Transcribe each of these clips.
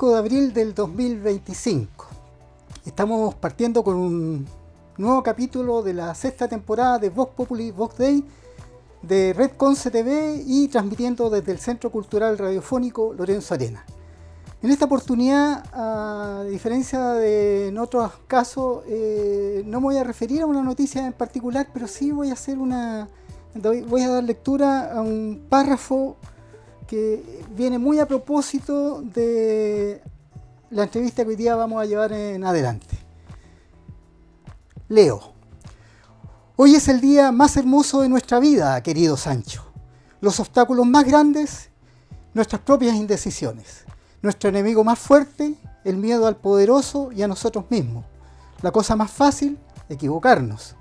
De abril del 2025. Estamos partiendo con un nuevo capítulo de la sexta temporada de Vox Populi Vox Day de Red Conce TV y transmitiendo desde el Centro Cultural Radiofónico Lorenzo Arena. En esta oportunidad, a diferencia de en otros casos, no me voy a referir a una noticia en particular, pero sí voy a dar lectura a un párrafo que viene muy a propósito de la entrevista que hoy día vamos a llevar en adelante. Leo. Hoy es el día más hermoso de nuestra vida, querido Sancho. Los obstáculos más grandes, nuestras propias indecisiones. Nuestro enemigo más fuerte, el miedo al poderoso y a nosotros mismos. La cosa más fácil, equivocarnos.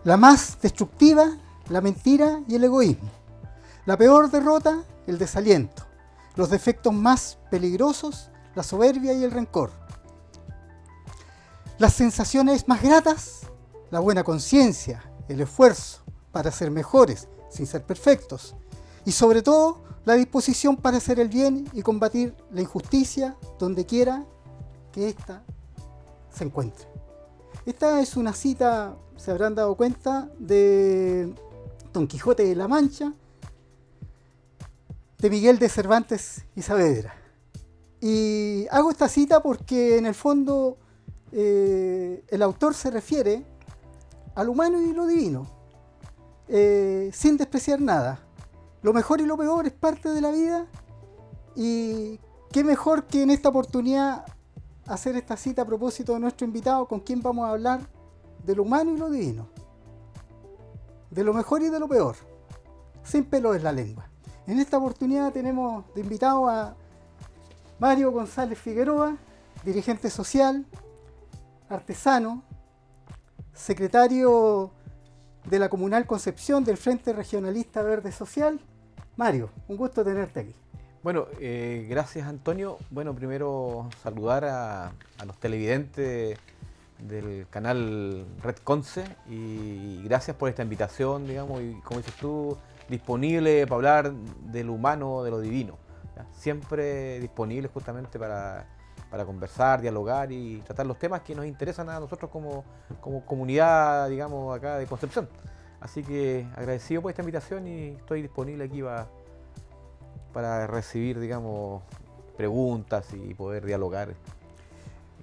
La más destructiva, la mentira y el egoísmo. La peor derrota, el desaliento. Los defectos más peligrosos, la soberbia y el rencor. Las sensaciones más gratas, la buena conciencia, el esfuerzo para ser mejores sin ser perfectos. Y sobre todo, la disposición para hacer el bien y combatir la injusticia donde quiera que ésta se encuentre. Esta es una cita, se habrán dado cuenta, de Don Quijote de la Mancha, de Miguel de Cervantes y Saavedra. Y hago esta cita porque en el fondo el autor se refiere a lo humano y lo divino, sin despreciar nada. Lo mejor y lo peor es parte de la vida, y qué mejor que en esta oportunidad hacer esta cita a propósito de nuestro invitado, con quien vamos a hablar de lo humano y lo divino, de lo mejor y de lo peor, sin pelos en la lengua. En esta oportunidad tenemos de invitado a Mario González Figueroa, dirigente social, artesano, secretario de la Comunal Concepción del Frente Regionalista Verde Social. Mario, un gusto tenerte aquí. Bueno, gracias Antonio. Bueno, primero saludar a los televidentes del canal Red Conce y gracias por esta invitación, digamos, y como dices tú, disponible para hablar de lo humano, de lo divino, ¿ya? Siempre disponible justamente para conversar, dialogar y tratar los temas que nos interesan a nosotros como comunidad, digamos, acá de Concepción. Así que agradecido por esta invitación y estoy disponible aquí para recibir, digamos, preguntas y poder dialogar.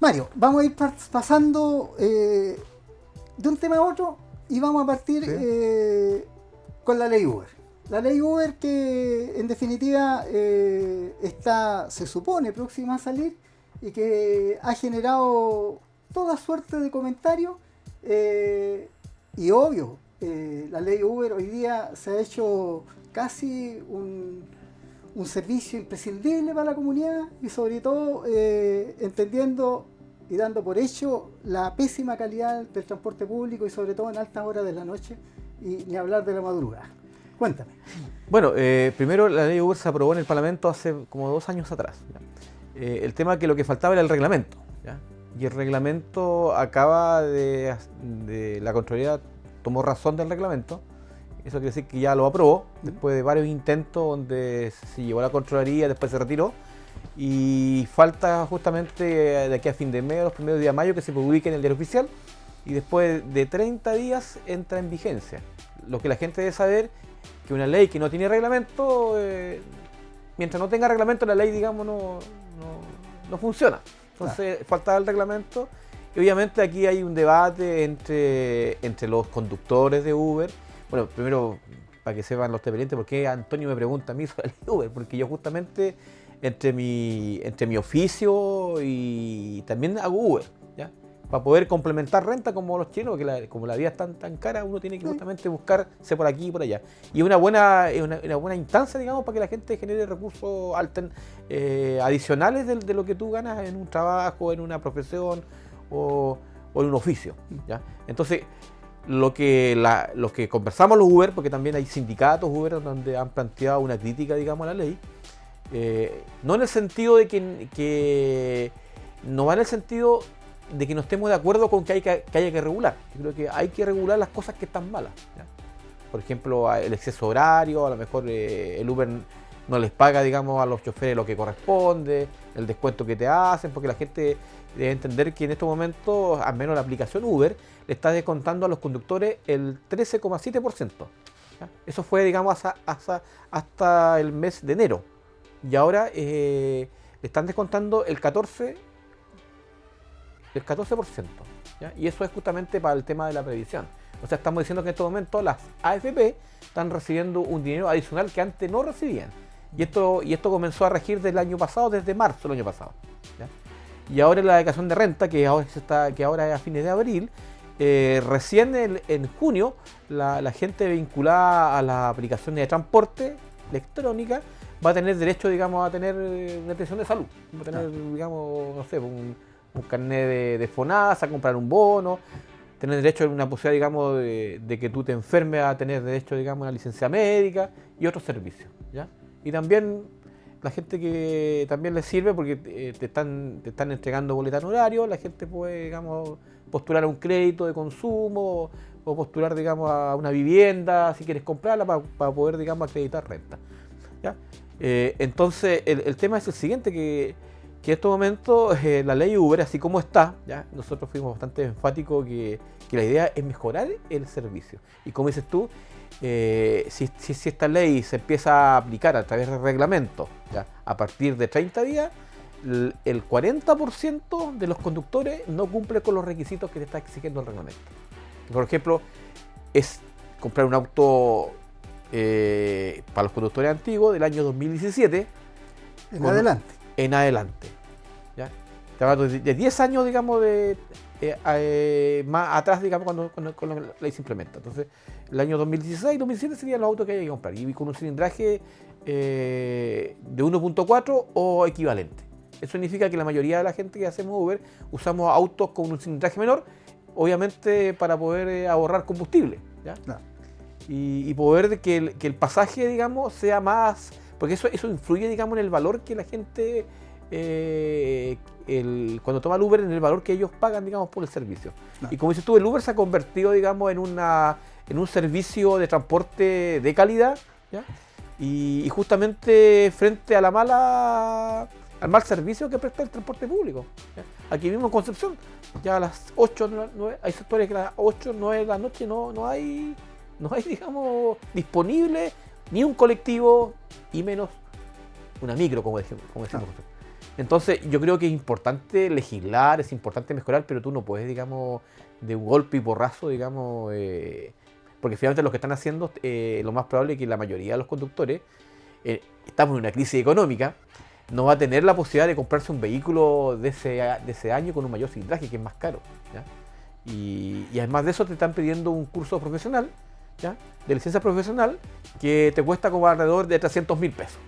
Mario, vamos a ir pasando de un tema a otro y vamos a partir con la ley Uber. La ley Uber que en definitiva está, se supone, próxima a salir y que ha generado toda suerte de comentarios y obvio, la ley Uber hoy día se ha hecho casi un servicio imprescindible para la comunidad y sobre todo entendiendo y dando por hecho la pésima calidad del transporte público y sobre todo en altas horas de la noche y ni hablar de la madrugada. Cuéntame. Bueno, primero la ley Uber se aprobó en el Parlamento hace como 2 años atrás. El tema que lo que faltaba era el reglamento, ¿ya? Y el reglamento acaba de la Contraloría tomó razón del reglamento. Eso quiere decir que ya lo aprobó, después de varios intentos donde se llevó a la Contraloría, después se retiró. Y falta justamente de aquí a fin de mes, los primeros días de mayo, que se publique en el Diario Oficial. Y después de 30 días entra en vigencia. Lo que la gente debe saber, que una ley que no tiene reglamento, mientras no tenga reglamento, la ley, digamos, no funciona. Entonces, falta el reglamento. Y obviamente aquí hay un debate entre los conductores de Uber. Bueno, primero, para que sepan los televidentes, ¿por qué Antonio me pregunta a mí sobre el Uber? Porque yo justamente, entre mi oficio y también hago Uber, ¿ya? para poder complementar renta como los chinos, porque como la vida es tan cara, uno tiene que justamente buscarse por aquí y por allá. Y es una buena instancia, digamos, para que la gente genere recursos adicionales de lo que tú ganas en un trabajo, en una profesión o en un oficio, ¿ya? Entonces, los que conversamos los Uber, porque también hay sindicatos Uber donde han planteado una crítica, digamos, a la ley, no en el sentido de que no va en el sentido de que no estemos de acuerdo con que haya que regular. Yo creo que hay que regular las cosas que están malas, ¿ya? Por ejemplo, el exceso horario, a lo mejor el Uber no les paga, digamos, a los choferes lo que corresponde, el descuento que te hacen, porque la gente debe entender que en estos momentos, al menos la aplicación Uber, le está descontando a los conductores el 13,7%. ¿Ya? Eso fue, digamos, hasta el mes de enero. Y ahora le están descontando el 14%. ¿Ya? Y eso es justamente para el tema de la previsión. O sea, estamos diciendo que en estos momentos las AFP están recibiendo un dinero adicional que antes no recibían. Y esto comenzó a regir del año pasado, desde marzo del año pasado, ¿ya? Y ahora la declaración de renta, que ahora es a fines de abril, recién en junio, la gente vinculada a la aplicación de transporte electrónica va a tener derecho, digamos, a tener una atención de salud. Va a tener, digamos, no sé, un carnet de FONASA, comprar un bono, tener derecho a una posibilidad, digamos, de que tú te enfermes, a tener derecho, digamos, a una licencia médica y otros servicios, ¿ya? Y también la gente que también les sirve porque te están entregando boleta en horario, la gente puede, digamos, postular a un crédito de consumo o postular, digamos, a una vivienda si quieres comprarla para poder, digamos, acreditar renta, ¿ya? Entonces el tema es el siguiente, que en estos momentos la ley Uber, así como está, ¿ya? Nosotros fuimos bastante enfáticos que la idea es mejorar el servicio. Y como dices tú, si esta ley se empieza a aplicar a través de reglamento, ¿ya? A partir de 30 días, el 40% de los conductores no cumple con los requisitos que te está exigiendo el reglamento. Por ejemplo, es comprar un auto para los conductores antiguos del año 2017 en adelante, ¿ya? Te hablo de 10 años, digamos, más atrás, digamos, cuando la ley se implementa. Entonces, el año 2016, 2017 serían los autos que hay que comprar, y con un cilindraje de 1.4 o equivalente. Eso significa que la mayoría de la gente que hacemos Uber usamos autos con un cilindraje menor, obviamente para poder ahorrar combustible, ¿ya? Claro. Y poder que el pasaje, digamos, sea más... Porque eso influye, digamos, en el valor que la gente, cuando toma el Uber, en el valor que ellos pagan, digamos, por el servicio. No. Y como dices tú, el Uber se ha convertido, digamos, en un servicio de transporte de calidad, ¿ya? Y justamente frente a al mal servicio que presta el transporte público, ¿ya? Aquí mismo en Concepción, ya a las 8, 9, hay sectores que a las 8, 9 de la noche no hay, digamos, disponible ni un colectivo y menos una micro, como decimos. Entonces yo creo que es importante legislar, es importante mejorar, pero tú no puedes, digamos, de un golpe y porrazo, digamos, porque finalmente lo que están haciendo, lo más probable es que la mayoría de los conductores, estamos en una crisis económica, no va a tener la posibilidad de comprarse un vehículo de ese año con un mayor cilindraje, que es más caro, ¿ya? Y además de eso te están pidiendo un curso profesional, ¿ya? De licencia profesional, que te cuesta como alrededor de 300.000 pesos.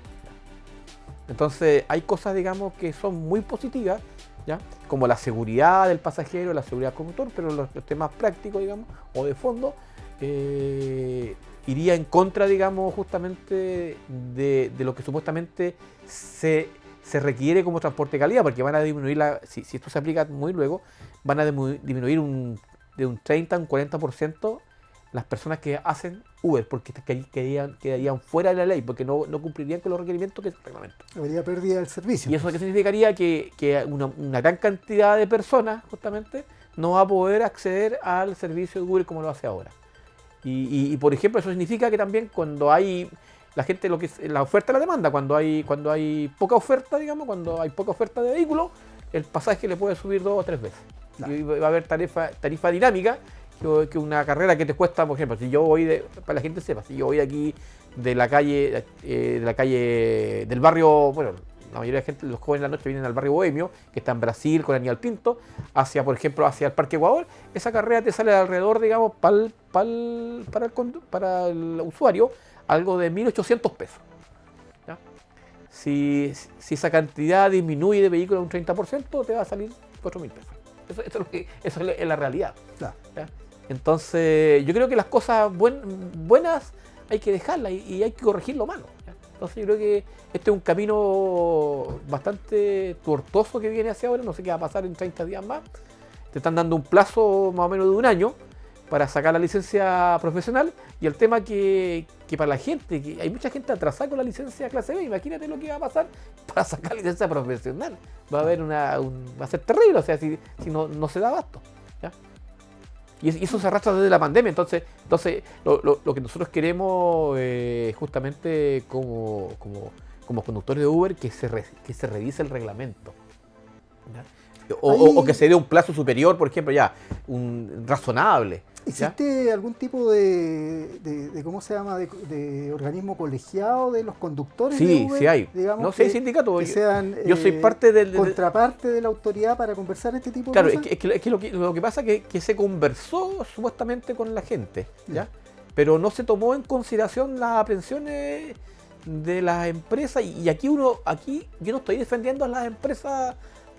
Entonces hay cosas, digamos, que son muy positivas, ¿ya? Como la seguridad del pasajero, la seguridad del conductor, pero los temas prácticos, digamos, o de fondo, iría en contra, digamos, justamente de lo que supuestamente se requiere como transporte de calidad, porque van a disminuir, si esto se aplica muy luego, van a disminuir de un 30 a un 40% las personas que hacen Uber, porque quedarían fuera de la ley, porque no cumplirían con los requerimientos que es el reglamento. Habría pérdida del servicio. Y eso que significaría que una gran cantidad de personas, justamente, no va a poder acceder al servicio de Uber como lo hace ahora. Y por ejemplo, eso significa que también cuando hay la gente, lo que es la oferta y la demanda, cuando hay poca oferta, digamos, cuando hay poca oferta de vehículos, el pasaje le puede subir 2 o 3 veces. Claro. Y va a haber tarifa dinámica, que una carrera que te cuesta, por ejemplo, si yo voy para la gente sepa, si yo voy aquí de la calle del barrio, bueno, la mayoría de la gente, los jóvenes de la noche vienen al barrio Bohemio, que está en Brasil con Aníbal Pinto, hacia, por ejemplo, hacia el Parque Ecuador, esa carrera te sale alrededor, digamos, para el usuario, algo de 1.800 pesos. ¿Ya? Si esa cantidad disminuye de vehículos un 30%, te va a salir 4.000 pesos. Eso es la realidad. Claro. ¿Ya? Entonces, yo creo que las cosas buenas hay que dejarlas y hay que corregir lo malo. ¿Ya? Entonces, yo creo que este es un camino bastante tortuoso que viene hacia ahora. No sé qué va a pasar en 30 días más. Te están dando un plazo más o menos de un año para sacar la licencia profesional. Y el tema que para la gente, que hay mucha gente atrasada con la licencia clase B. Imagínate lo que va a pasar para sacar la licencia profesional. Va a haber va a ser terrible, o sea, si no se da abasto. ¿Ya? Y eso se arrastra desde la pandemia. Entonces lo que nosotros queremos justamente como conductores de Uber, que se revise el reglamento. ¿Ya? O que se dé un plazo superior, por ejemplo, un razonable. ¿Existe algún tipo de ¿cómo se llama? De organismo colegiado de los conductores de Uber? Sí hay. Digamos, no sé, sindicato. Que sean yo soy parte contraparte de la autoridad para conversar este tipo de cosas. cosas. Claro, es que lo que pasa es que se conversó supuestamente con la gente, ¿ya? Pero no se tomó en consideración las aprensiones de las empresas. Y aquí yo no estoy defendiendo a las empresas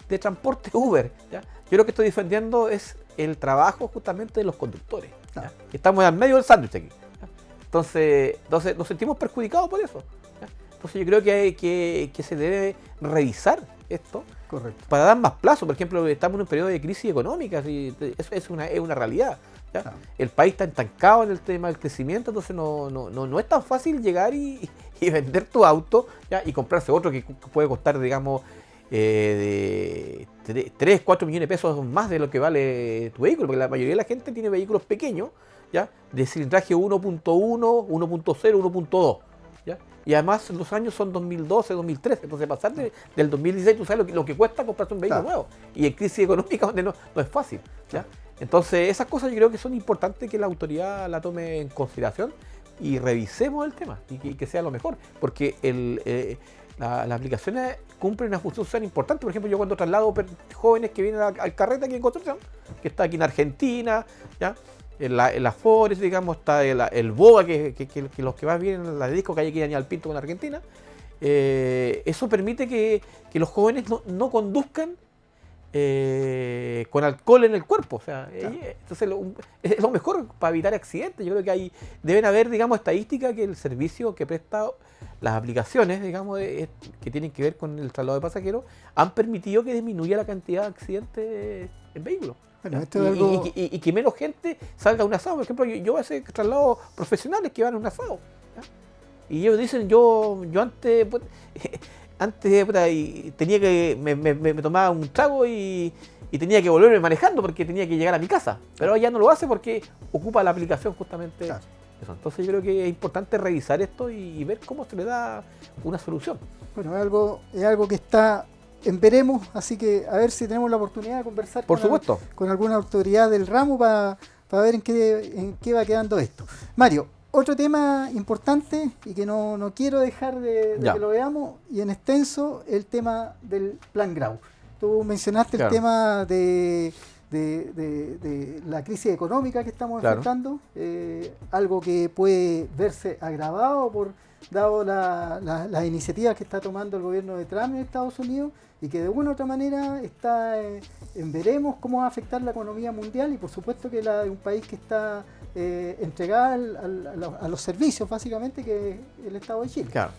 de transporte Uber, ¿ya? Yo lo que estoy defendiendo es el trabajo justamente de los conductores. ¿Ya? Que estamos al medio del sándwich aquí. ¿Ya? Entonces nos sentimos perjudicados por eso. ¿Ya? Entonces yo creo que se debe revisar esto. Correcto. Para dar más plazo. Por ejemplo, estamos en un periodo de crisis económica, y eso es una realidad. ¿Ya? Claro. El país está estancado en el tema del crecimiento, entonces no es tan fácil llegar y vender tu auto, ¿ya? Y comprarse otro que puede costar, digamos, de 3, 4 millones de pesos más de lo que vale tu vehículo, porque la mayoría de la gente tiene vehículos pequeños, ¿ya? De cilindraje 1.1, 1.0, 1.2, ¿ya? Y además los años son 2012, 2013, entonces pasar del 2016, tú sabes lo que cuesta comprarse un vehículo nuevo, y en crisis económica donde no es fácil, ¿ya? Entonces esas cosas yo creo que son importantes que la autoridad la tome en consideración y revisemos el tema y que sea lo mejor, porque las aplicaciones cumplen una función social importante. Por ejemplo, yo cuando traslado jóvenes que vienen al carrete aquí en Concepción, que está aquí en Argentina, ¿ya? En la Forest, digamos, está el BOA, que los que más vienen en la disco que hay aquí en Aníbal Pinto con Argentina, eso permite que los jóvenes no conduzcan con alcohol en el cuerpo. O sea, claro. Entonces es lo mejor para evitar accidentes. Yo creo que deben haber, digamos, estadísticas que el servicio que presta las aplicaciones, digamos, que tienen que ver con el traslado de pasajeros, han permitido que disminuya la cantidad de accidentes en vehículos. Bueno, esto es algo... y que menos gente salga a un asado. Por ejemplo, yo a veces traslado profesionales que van a un asado, ¿ya? Y ellos dicen, yo antes... Pues, tenía que me tomaba un trago y tenía que volverme manejando porque tenía que llegar a mi casa. Pero ya no lo hace porque ocupa la aplicación justamente. Claro. Eso. Entonces yo creo que es importante revisar esto y ver cómo se le da una solución. Bueno, es algo que está en veremos, así que a ver si tenemos la oportunidad de conversar con alguna autoridad del ramo para ver en qué va quedando esto. Mario, otro tema importante y que no quiero dejar de que lo veamos, y en extenso, el tema del Plan Grau. Tú mencionaste el tema de la crisis económica que estamos enfrentando, algo que puede verse agravado dado las iniciativas que está tomando el gobierno de Trump en Estados Unidos, y que de una u otra manera está en veremos cómo va a afectar la economía mundial, y por supuesto que la de un país que está entregada a los servicios, básicamente, que es el Estado de Chile. Claro.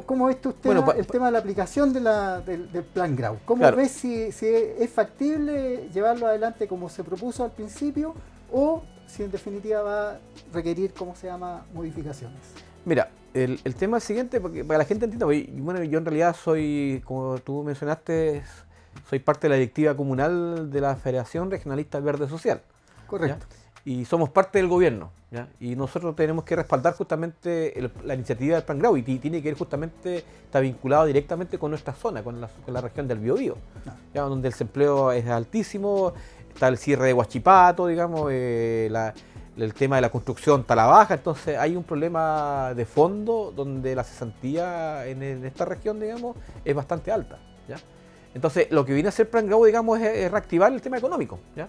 ¿Cómo ves usted el tema de la aplicación del Plan Grau? ¿Cómo ves si es factible llevarlo adelante como se propuso al principio, o si en definitiva va a requerir, modificaciones? Mira, el tema es el siguiente, porque para que la gente entienda, bueno, yo en realidad soy, como tú mencionaste, soy parte de la directiva comunal de la Federación Regionalista Verde Social. Correcto. ¿Ya? Y somos parte del gobierno, ¿ya? Y nosotros tenemos que respaldar justamente la iniciativa del Plan Grau, y tiene que ver justamente, está vinculado directamente con nuestra zona, con la región del Biobío, ¿ya? Donde el desempleo es altísimo, está el cierre de Huachipato, digamos, el tema de la construcción está a la baja, entonces hay un problema de fondo donde la cesantía en esta región, digamos, es bastante alta, ¿ya? Entonces, lo que viene a hacer Plan Grau, digamos, es reactivar el tema económico, ¿ya?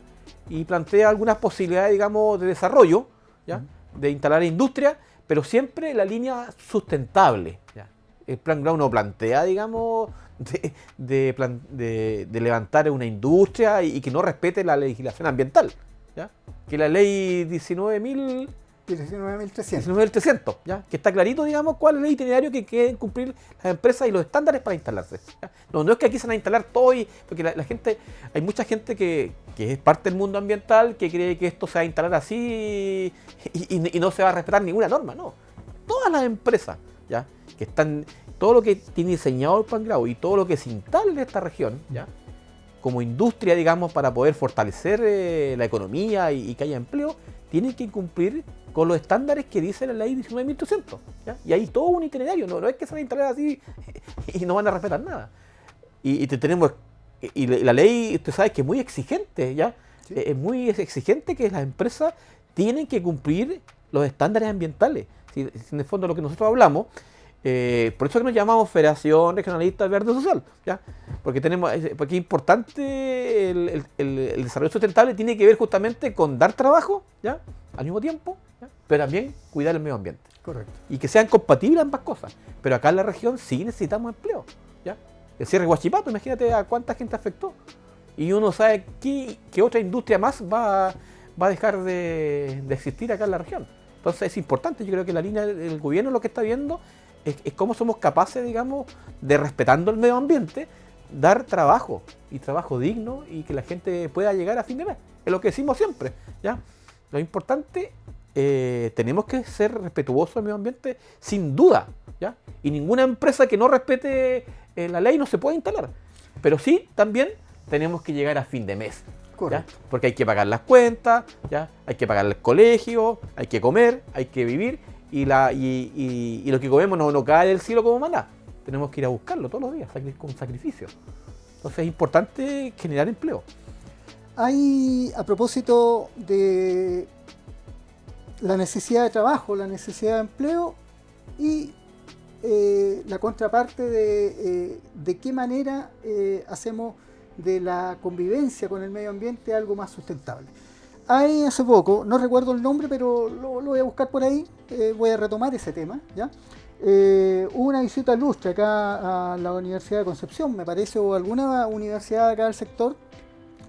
Y plantea algunas posibilidades, digamos, de desarrollo, ¿ya? De instalar industria, pero siempre la línea sustentable, ¿ya? El Plan Grau no plantea, digamos, de levantar una industria y que no respete la legislación ambiental, ¿ya? Que la ley 19.300, ¿ya? Que está clarito, digamos, cuál es el itinerario que quieren cumplir las empresas y los estándares para instalarse, ¿ya? No es que aquí se van a instalar todo, porque la gente, hay mucha gente que es parte del mundo ambiental que cree que esto se va a instalar así y no se va a respetar ninguna norma, no. Todas las empresas, ¿ya? Que están, todo lo que tiene diseñado el Plan Grau y todo lo que se instala en esta región, ¿ya? Como industria, digamos, para poder fortalecer la economía y que haya empleo, tienen que cumplir con los estándares que dice la ley 19.300, ¿ya? Y hay todo un itinerario, no es que se van a instalar así y no van a respetar nada. Y la ley, usted sabe que es muy exigente, ¿ya? Sí. Es muy exigente que las empresas tienen que cumplir los estándares ambientales. Si en el fondo lo que nosotros hablamos, por eso que nos llamamos Federación Regionalista Verde Social, ¿ya? Porque es importante el desarrollo sustentable, tiene que ver justamente con dar trabajo, ¿ya? Al mismo tiempo, ¿ya? Pero también cuidar el medio ambiente. Correcto. Y que sean compatibles ambas cosas. Pero acá en la región sí necesitamos empleo, ¿ya? El cierre de Huachipato, imagínate a cuánta gente afectó. Y uno sabe qué otra industria más va a dejar de existir acá en la región. Entonces es importante, yo creo que la línea del gobierno lo que está viendo es cómo somos capaces, digamos, de respetando el medio ambiente, dar trabajo y trabajo digno y que la gente pueda llegar a fin de mes. Es lo que decimos siempre, ¿ya? Lo importante, tenemos que ser respetuosos del medio ambiente sin duda, ¿ya? Y ninguna empresa que no respete la ley no se puede instalar. Pero sí, también tenemos que llegar a fin de mes, ¿ya? Porque hay que pagar las cuentas, ¿ya? Hay que pagar el colegio, hay que comer, hay que vivir. Y lo que comemos no cae del cielo como maná. Tenemos que ir a buscarlo todos los días con sacrificio. Entonces es importante generar empleo. Hay, a propósito de la necesidad de trabajo, la necesidad de empleo y la contraparte de qué manera hacemos de la convivencia con el medio ambiente algo más sustentable. Hay hace poco, no recuerdo el nombre, pero lo voy a buscar por ahí, voy a retomar ese tema, ¿ya? Hubo una visita ilustre acá a la Universidad de Concepción, me parece, o alguna universidad acá del sector,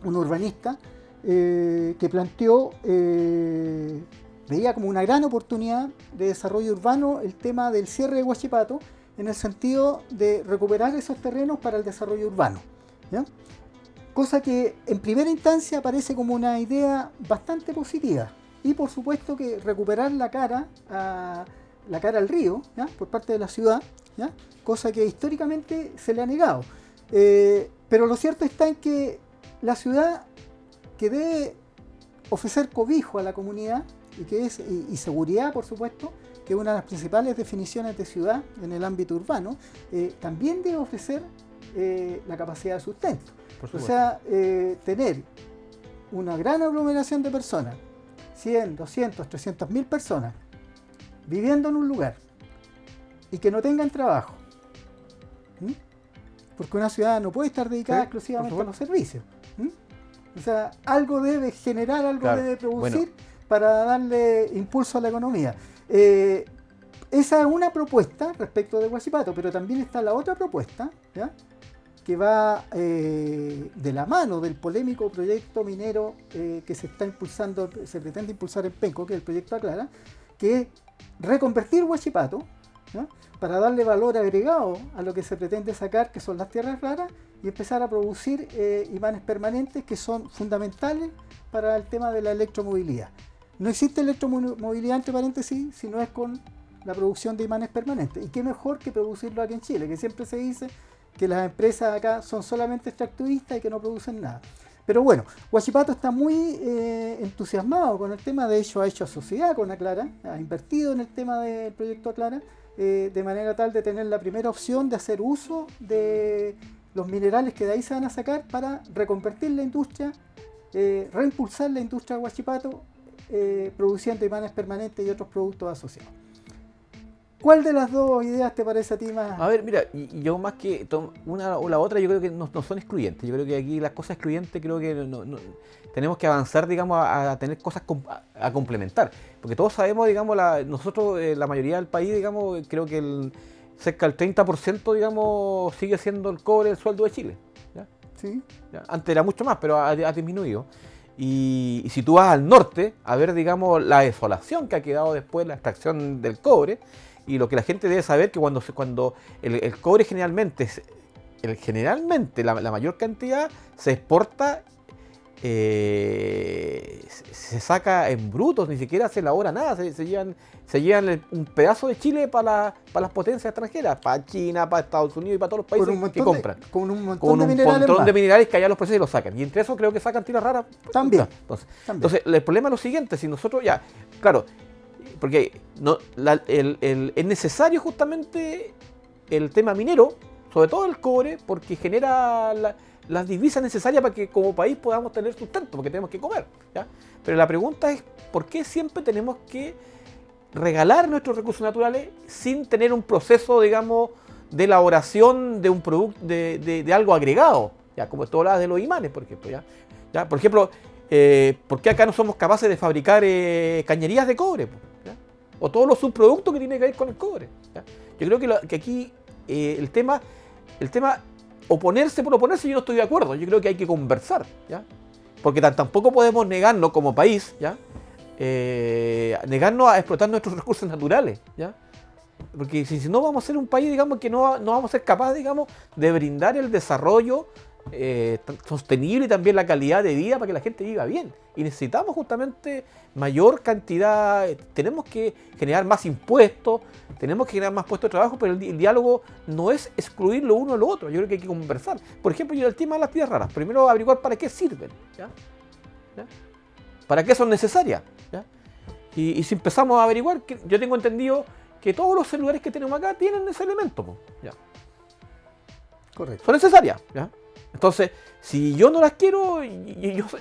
un urbanista, que planteó, veía como una gran oportunidad de desarrollo urbano el tema del cierre de Huachipato, en el sentido de recuperar esos terrenos para el desarrollo urbano, ¿ya? Cosa que en primera instancia parece como una idea bastante positiva. Y por supuesto que recuperar la cara al río, ¿ya? Por parte de la ciudad, ¿ya? Cosa que históricamente se le ha negado. Pero lo cierto está en que la ciudad, que debe ofrecer cobijo a la comunidad y seguridad, por supuesto, que es una de las principales definiciones de ciudad en el ámbito urbano, también debe ofrecer la capacidad de sustento. O sea, tener una gran aglomeración de personas, 100, 200, 300.000 personas, viviendo en un lugar y que no tengan trabajo. ¿Mm? Porque una ciudad no puede estar dedicada exclusivamente a los servicios. ¿Mm? O sea, algo debe generar, algo debe producir para darle impulso a la economía. Esa es una propuesta respecto de Huachipato, pero también está la otra propuesta, ¿ya? Que va de la mano del polémico proyecto minero que se pretende impulsar en Penco, que es el proyecto Aclara, que es reconvertir Huachipato, ¿no? Para darle valor agregado a lo que se pretende sacar, que son las tierras raras, y empezar a producir imanes permanentes que son fundamentales para el tema de la electromovilidad. No existe electromovilidad, entre paréntesis, si no es con la producción de imanes permanentes. Y qué mejor que producirlo aquí en Chile, que siempre se dice que las empresas acá son solamente extractivistas y que no producen nada. Pero bueno, Huachipato está muy entusiasmado con el tema, de hecho ha hecho sociedad con Aclara, ha invertido en el tema del proyecto Aclara, de manera tal de tener la primera opción de hacer uso de los minerales que de ahí se van a sacar para reconvertir la industria, reimpulsar la industria de Huachipato produciendo imanes permanentes y otros productos asociados. ¿Cuál de las dos ideas te parece a ti más? A ver, mira, y yo más que una o la otra, yo creo que no son excluyentes. Yo creo que aquí las cosas excluyentes creo que tenemos que avanzar, digamos, a tener cosas a complementar. Porque todos sabemos, digamos, nosotros, la mayoría del país, digamos, creo que cerca del 30%, digamos, sigue siendo el cobre el sueldo de Chile. ¿Ya? Sí. ¿Ya? Antes era mucho más, pero ha disminuido. Y si tú vas al norte, a ver, digamos, la desolación que ha quedado después de la extracción del cobre, y lo que la gente debe saber que cuando el cobre generalmente, la mayor cantidad se exporta, se saca en brutos, ni siquiera se elabora nada, se llevan un pedazo de Chile para las potencias extranjeras, para China, para Estados Unidos y para todos los países que compran. Con un montón de minerales que allá los procesan y los sacan. Y entre eso creo que sacan tierras raras. También. Entonces, el problema es lo siguiente, si nosotros ya, claro, porque es necesario justamente el tema minero, sobre todo el cobre, porque genera las divisas necesarias para que como país podamos tener sustento, porque tenemos que comer, ¿ya? Pero la pregunta es, ¿por qué siempre tenemos que regalar nuestros recursos naturales sin tener un proceso, digamos, de elaboración de un producto, de algo agregado? Ya, como tú hablabas de los imanes, por ejemplo. ¿Ya? Por ejemplo, ¿por qué acá no somos capaces de fabricar cañerías de cobre? ¿Ya? O todos los subproductos que tienen que ver con el cobre. ¿Ya? Yo creo que aquí el tema, oponerse por oponerse, yo no estoy de acuerdo. Yo creo que hay que conversar, ¿ya? Porque tampoco podemos negarnos como país, ¿ya? Negarnos a explotar nuestros recursos naturales, ¿ya? Porque si no vamos a ser un país, digamos, que no vamos a ser capaces, digamos, de brindar el desarrollo sostenible y también la calidad de vida para que la gente viva bien. Y necesitamos justamente mayor cantidad, tenemos que generar más impuestos, tenemos que generar más puestos de trabajo, pero el diálogo no es excluir lo uno o lo otro. Yo creo que hay que conversar. Por ejemplo, el tema de las tierras raras. Primero averiguar para qué sirven, ¿ya? ¿Ya? ¿Para qué son necesarias? ¿Ya? Y si empezamos a averiguar, yo tengo entendido que todos los celulares que tenemos acá tienen ese elemento, ¿ya? Correcto. Son necesarias, ¿ya? Entonces, si yo no las quiero,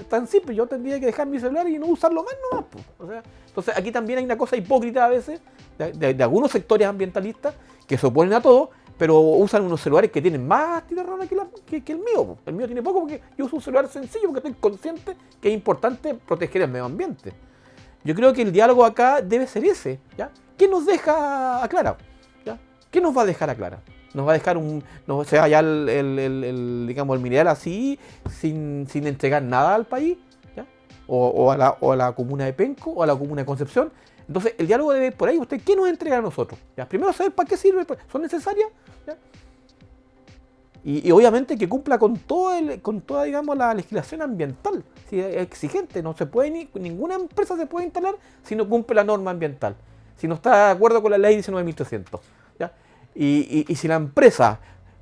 tan simple, yo tendría que dejar mi celular y no usarlo más nomás. O sea, entonces aquí también hay una cosa hipócrita a veces de algunos sectores ambientalistas que se oponen a todo, pero usan unos celulares que tienen más tierra rara que el mío. El mío tiene poco porque yo uso un celular sencillo porque estoy consciente que es importante proteger el medio ambiente. Yo creo que el diálogo acá debe ser ese, ¿ya? ¿Qué nos deja a Clara? ¿Ya? ¿Qué nos va a dejar a Clara? Nos va a dejar ya digamos, el mineral así, sin entregar nada al país, ¿ya? O a la comuna de Penco, o a la comuna de Concepción. Entonces, el diálogo debe ir por ahí. ¿Usted qué nos entrega a nosotros? ¿Ya? Primero saber para qué sirve, ¿son necesarias? ¿Ya? Y obviamente que cumpla con toda, digamos, la legislación ambiental. Si es exigente, ninguna empresa se puede instalar si no cumple la norma ambiental, si no está de acuerdo con la ley 19.300. ¿Ya? Y si la empresa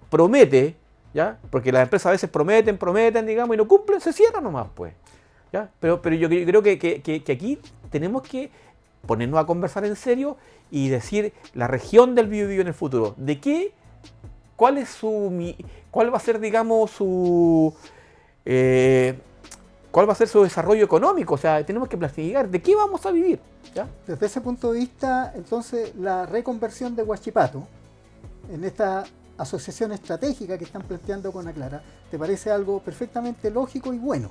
promete, ¿ya? Porque las empresas a veces prometen, digamos, y no cumplen, se cierran nomás, pues. ¿Ya? Pero yo creo que aquí tenemos que ponernos a conversar en serio y decir la región del Biobío en el futuro. ¿Cuál va a ser, digamos, cuál va a ser su desarrollo económico? O sea, tenemos que planificar de qué vamos a vivir, ¿ya? Desde ese punto de vista, entonces, la reconversión de Huachipato en esta asociación estratégica que están planteando con Aclara, ¿te parece algo perfectamente lógico y bueno?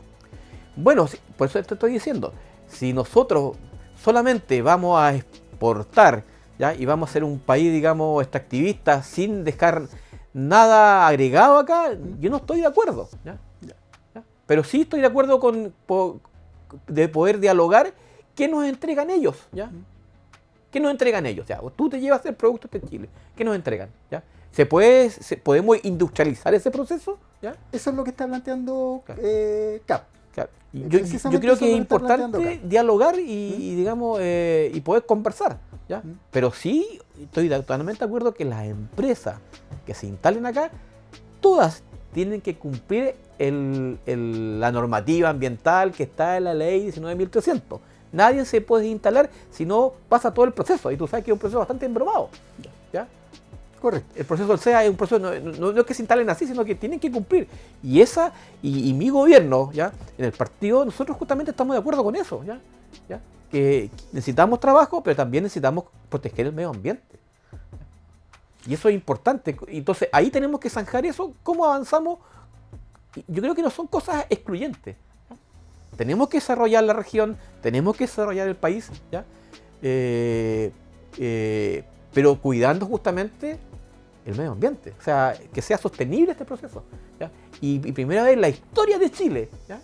Bueno, sí, por eso te estoy diciendo, si nosotros solamente vamos a exportar, ¿ya? Y vamos a ser un país, digamos, extractivista sin dejar nada agregado acá, yo no estoy de acuerdo, ¿ya? ¿Ya? Pero sí estoy de acuerdo de poder dialogar qué nos entregan ellos, ¿ya? ¿Qué nos entregan ellos? ¿Ya? Tú te llevas el producto de Chile, ¿qué nos entregan? ¿Ya? ¿Podemos industrializar ese proceso? ¿Ya? Eso es lo que está planteando CAP. Claro. Yo creo que es importante dialogar y digamos, y poder conversar, ¿ya? Pero sí estoy totalmente de acuerdo que las empresas que se instalen acá, todas tienen que cumplir la normativa ambiental que está en la ley 19.300. Nadie se puede instalar si no pasa todo el proceso. Y tú sabes que es un proceso bastante embromado, ¿ya? Correcto. El proceso del SEA es un proceso, no es que se instalen así, sino que tienen que cumplir. Y mi gobierno, ¿ya? En el partido, nosotros justamente estamos de acuerdo con eso, ¿ya? que necesitamos trabajo, pero también necesitamos proteger el medio ambiente. Y eso es importante. Entonces, ahí tenemos que zanjar eso. ¿Cómo avanzamos? Yo creo que no son cosas excluyentes. Tenemos que desarrollar la región, tenemos que desarrollar el país, ¿ya? Pero cuidando justamente el medio ambiente. O sea, que sea sostenible este proceso, ¿ya? Y primera vez en la historia de Chile, ¿ya?,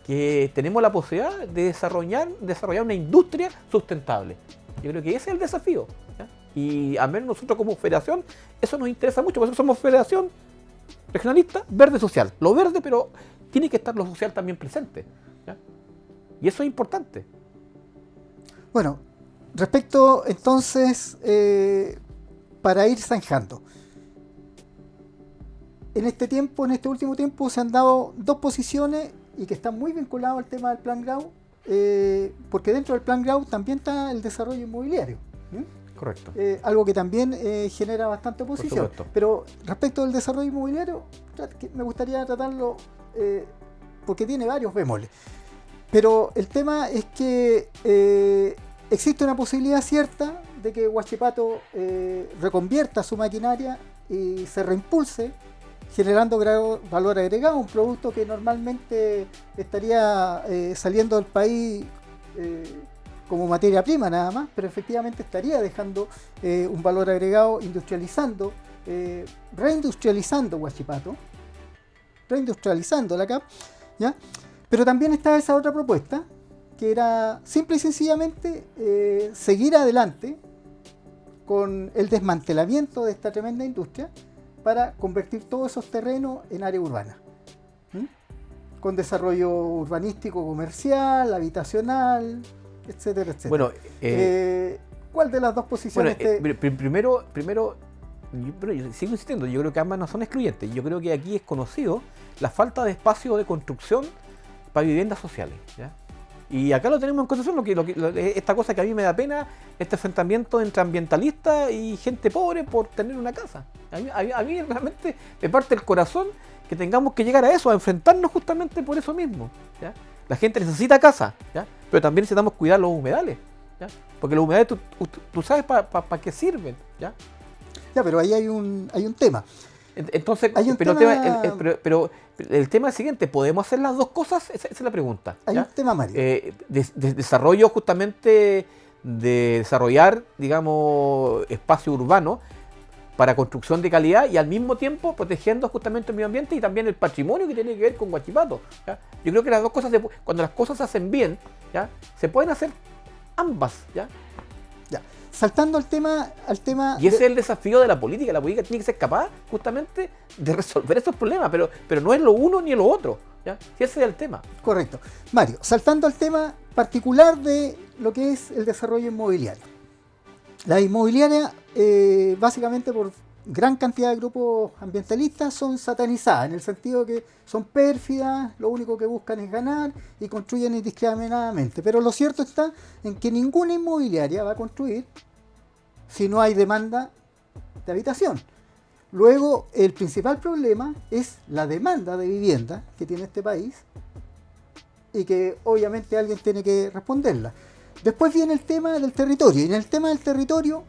que tenemos la posibilidad de desarrollar una industria sustentable. Yo creo que ese es el desafío, ¿ya? Y al menos nosotros como federación, eso nos interesa mucho, porque somos federación regionalista verde social. Lo verde, pero tiene que estar lo social también presente, ¿ya? Y eso es importante. Bueno, respecto entonces, para ir zanjando, en este último tiempo se han dado dos posiciones y que están muy vinculados al tema del Plan Grau, porque dentro del Plan Grau también está el desarrollo inmobiliario. Correcto. Algo que también genera bastante oposición. Pero respecto del desarrollo inmobiliario, me gustaría tratarlo porque tiene varios bemoles. Pero el tema es que existe una posibilidad cierta de que Huachipato reconvierta su maquinaria y se reimpulse, generando valor agregado, un producto que normalmente estaría saliendo del país como materia prima nada más, pero efectivamente estaría dejando un valor agregado, industrializando, reindustrializando Huachipato, reindustrializándola acá, ¿ya? Pero también está esa otra propuesta, que era simple y sencillamente seguir adelante con el desmantelamiento de esta tremenda industria para convertir todos esos terrenos en área urbana, con desarrollo urbanístico, comercial, habitacional, etcétera, etcétera. Bueno, ¿cuál de las dos posiciones primero, pero yo sigo insistiendo, yo creo que ambas no son excluyentes. Yo creo que aquí es conocido la falta de espacio de construcción para viviendas sociales, ¿ya? Y acá lo tenemos en consideración, esta cosa que a mí me da pena, este enfrentamiento entre ambientalistas y gente pobre por tener una casa. A mí realmente me parte el corazón que tengamos que llegar a eso, a enfrentarnos justamente por eso mismo, ¿ya? La gente necesita casa, ¿ya? Pero también necesitamos cuidar los humedales, ¿ya? Porque los humedales tú sabes para qué sirven, ¿ya? Ya, pero ahí hay un tema. Entonces, pero el tema es el siguiente, ¿podemos hacer las dos cosas? Esa es la pregunta, ¿ya? Hay un tema, Mario. Desarrollo justamente de desarrollar, digamos, espacio urbano para construcción de calidad y al mismo tiempo protegiendo justamente el medio ambiente y también el patrimonio que tiene que ver con Huachipato, ¿ya? Yo creo que las dos cosas, cuando las cosas se hacen bien, ¿ya?, se pueden hacer ambas, ¿ya? Saltando al tema... Y ese es el desafío de la política. La política tiene que ser capaz justamente de resolver estos problemas, pero no es lo uno ni lo otro, ¿ya? Y ese es el tema. Correcto. Mario, saltando al tema particular de lo que es el desarrollo inmobiliario. La inmobiliaria, básicamente por gran cantidad de grupos ambientalistas, son satanizadas, en el sentido que son pérfidas, lo único que buscan es ganar y construyen indiscriminadamente. Pero lo cierto está en que ninguna inmobiliaria va a construir si no hay demanda de habitación. Luego, el principal problema es la demanda de vivienda que tiene este país y que obviamente alguien tiene que responderla. Después viene el tema del territorio, y en el tema del territorio,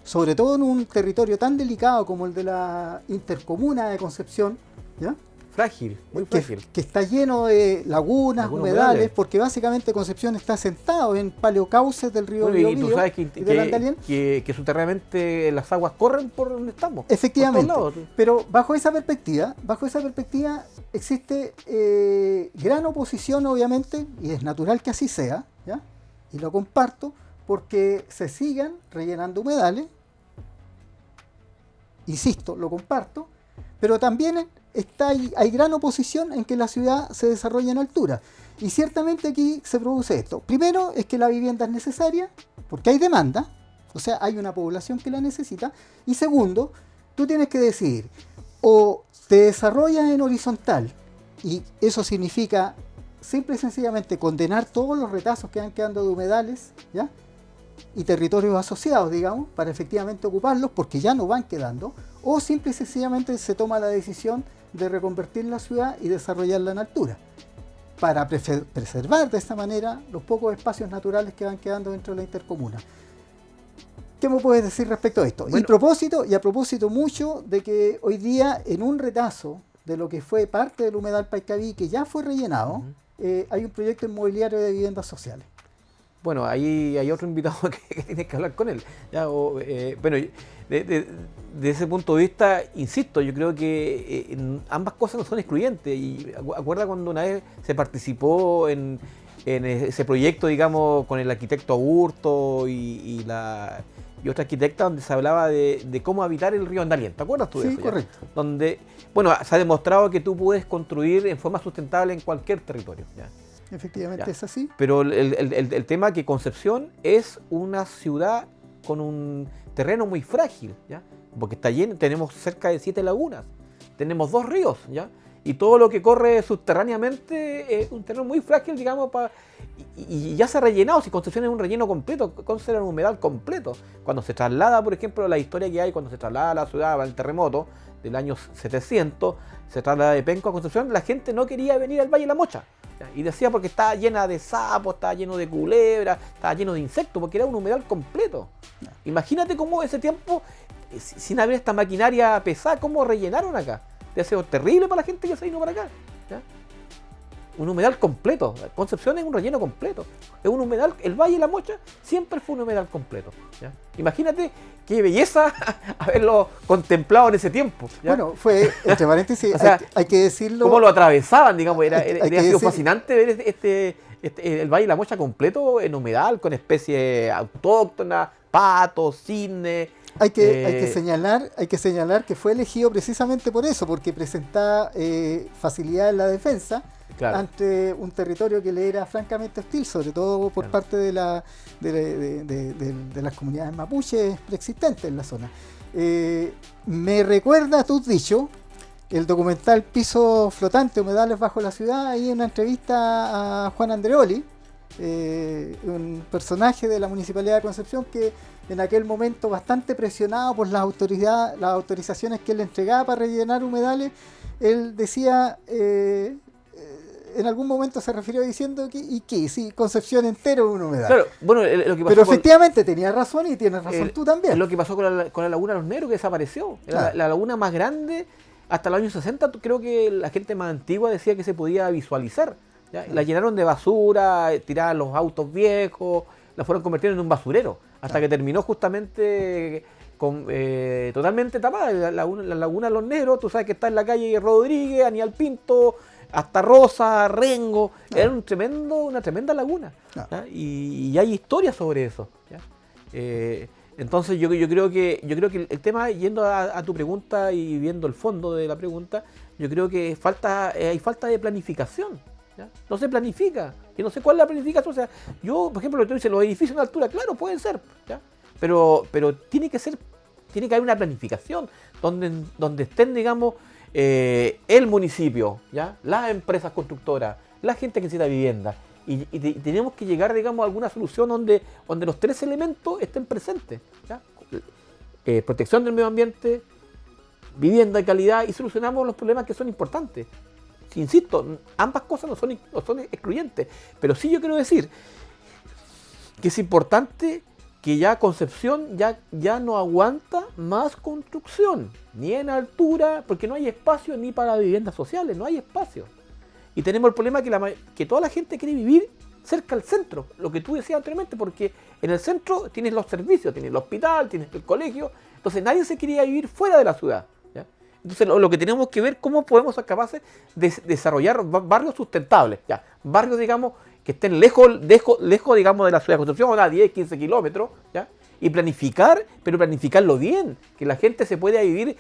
sobre todo en un territorio tan delicado como el de la intercomuna de Concepción, ¿ya? Frágil, muy frágil. Que está lleno de lagunas, humedales, porque básicamente Concepción está sentado en paleocauces del río Biobío y tú sabes que subterráneamente las aguas corren por donde estamos. Efectivamente, pero bajo esa perspectiva existe gran oposición, obviamente, y es natural que así sea, ¿ya? Y lo comparto, porque se sigan rellenando humedales. Insisto, lo comparto, pero también hay gran oposición en que la ciudad se desarrolle en altura. Y ciertamente aquí se produce esto. Primero es que la vivienda es necesaria, porque hay demanda, o sea, hay una población que la necesita. Y segundo, tú tienes que decidir, o te desarrollas en horizontal, y eso significa simple y sencillamente condenar todos los retazos que van quedando de humedales, ¿ya?, y territorios asociados, digamos, para efectivamente ocuparlos, porque ya no van quedando, o simple y sencillamente se toma la decisión de reconvertir la ciudad y desarrollarla en altura. para preservar de esta manera los pocos espacios naturales que van quedando dentro de la intercomuna. ¿Qué me puedes decir respecto a esto? Bueno, Y a propósito mucho de que hoy día, en un retazo de lo que fue parte del humedal Paiscaví, que ya fue rellenado, hay un proyecto inmobiliario de viviendas sociales. Bueno, ahí hay otro invitado que tienes que hablar con él. ¿Ya? Bueno, de ese punto de vista, insisto, yo creo que ambas cosas no son excluyentes. Y acuerda cuando una vez se participó en ese proyecto, digamos, con el arquitecto Aburto y otra arquitecta, donde se hablaba de cómo habitar el río Andalién. ¿Te acuerdas tú de eso? Sí, correcto. ¿Ya? Donde, bueno, se ha demostrado que tú puedes construir en forma sustentable en cualquier territorio. ¿Ya? Efectivamente Ya. es así. Pero el tema es que Concepción es una ciudad con un terreno muy frágil, ¿ya? Porque está lleno, tenemos cerca de 7 lagunas, tenemos 2 ríos, ¿ya? Y todo lo que corre subterráneamente es un terreno muy frágil, digamos, y ya se ha rellenado. Si Concepción es un relleno completo, Concepción es un humedal completo. Cuando se traslada, por ejemplo, la historia que hay cuando se traslada a la ciudad para el terremoto del año 700, se traslada de Penco a Concepción, la gente no quería venir al Valle de la Mocha. Y decía porque estaba llena de sapos, estaba lleno de culebras, estaba lleno de insectos, porque era un humedal completo. Imagínate cómo ese tiempo, sin haber esta maquinaria pesada, cómo rellenaron acá. Debe ha sido terrible para la gente que se vino para acá. ¿Ya? Un humedal completo. Concepción es un relleno completo. Es un humedal, el Valle de la Mocha siempre fue un humedal completo. ¿Ya? Imagínate qué belleza haberlo contemplado en ese tiempo. ¿Ya? Bueno, fue, entre paréntesis, O sea, hay que decirlo. Cómo lo atravesaban, digamos, ha sido decir- fascinante ver el Valle de la Mocha completo en humedal, con especies autóctonas, patos, cisnes. Hay que señalar que fue elegido precisamente por eso, porque presentaba facilidad en la defensa, Claro. ante un territorio que le era francamente hostil, sobre todo por parte de las comunidades mapuches preexistentes en la zona. Me recuerda a tus dichos el documental Piso Flotante, Humedales Bajo la Ciudad, ahí en una entrevista a Juan Andreoli, un personaje de la Municipalidad de Concepción que en aquel momento, bastante presionado por las autorizaciones que él le entregaba para rellenar humedales, él decía, en algún momento se refirió diciendo que sí, Concepción entero es un humedal. Claro, bueno, lo que pasó pero efectivamente tenía razón, y tienes razón tú también. lo que pasó con la Laguna Los Negros, que desapareció. Era Claro. la laguna más grande hasta los años 60. Creo que la gente más antigua decía que se podía visualizar. ¿Ya? La llenaron de basura, tiraban los autos viejos, la fueron convirtiendo en un basurero, hasta que terminó justamente totalmente tapada. La Laguna Los Negros, tú sabes que está en la calle Rodríguez, Aníbal Pinto, hasta Rosa, Rengo. Era una tremenda laguna. ¿Ya? Y hay historias sobre eso. ¿Ya? Entonces yo creo que el tema, yendo a tu pregunta y viendo el fondo de la pregunta, yo creo que hay falta de planificación. ¿Ya? No se planifica. Y no sé cuál es la planificación. O sea, yo, por ejemplo, lo que tú dices, los edificios en altura, claro, pueden ser. ¿Ya? Pero tiene que haber una planificación donde estén, digamos, el municipio, ¿ya? Las empresas constructoras, la gente que necesita vivienda. Y tenemos que llegar, digamos, a alguna solución donde los 3 elementos estén presentes. ¿Ya? Protección del medio ambiente, vivienda de calidad, y solucionamos los problemas que son importantes. Insisto, ambas cosas no son excluyentes, pero sí yo quiero decir que es importante que ya Concepción ya no aguanta más construcción, ni en altura, porque no hay espacio ni para viviendas sociales, no hay espacio. Y tenemos el problema que toda la gente quiere vivir cerca del centro, lo que tú decías anteriormente, porque en el centro tienes los servicios, tienes el hospital, tienes el colegio, entonces nadie se quería vivir fuera de la ciudad. ¿Ya? Entonces lo que tenemos que ver cómo podemos ser capaces de desarrollar barrios sustentables, ¿ya? Barrios, digamos, que estén lejos, digamos, de la ciudad de Concepción, a 10, 15 kilómetros, ¿ya? Y pero planificarlo bien, que la gente se pueda vivir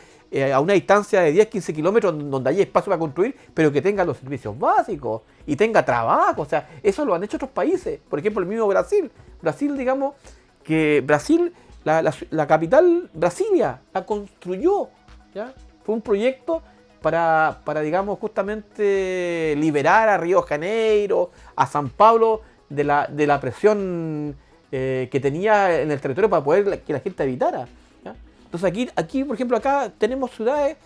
a una distancia de 10, 15 kilómetros donde hay espacio para construir, pero que tenga los servicios básicos y tenga trabajo. O sea, eso lo han hecho otros países. Por ejemplo, el mismo Brasil. Brasil, digamos, que Brasil, la capital, Brasilia, la construyó, ¿ya? Fue un proyecto para, digamos, justamente liberar a Río de Janeiro, a San Pablo de la presión que tenía en el territorio para poder que la gente habitara. ¿Ya? Entonces aquí, por ejemplo, acá tenemos ciudades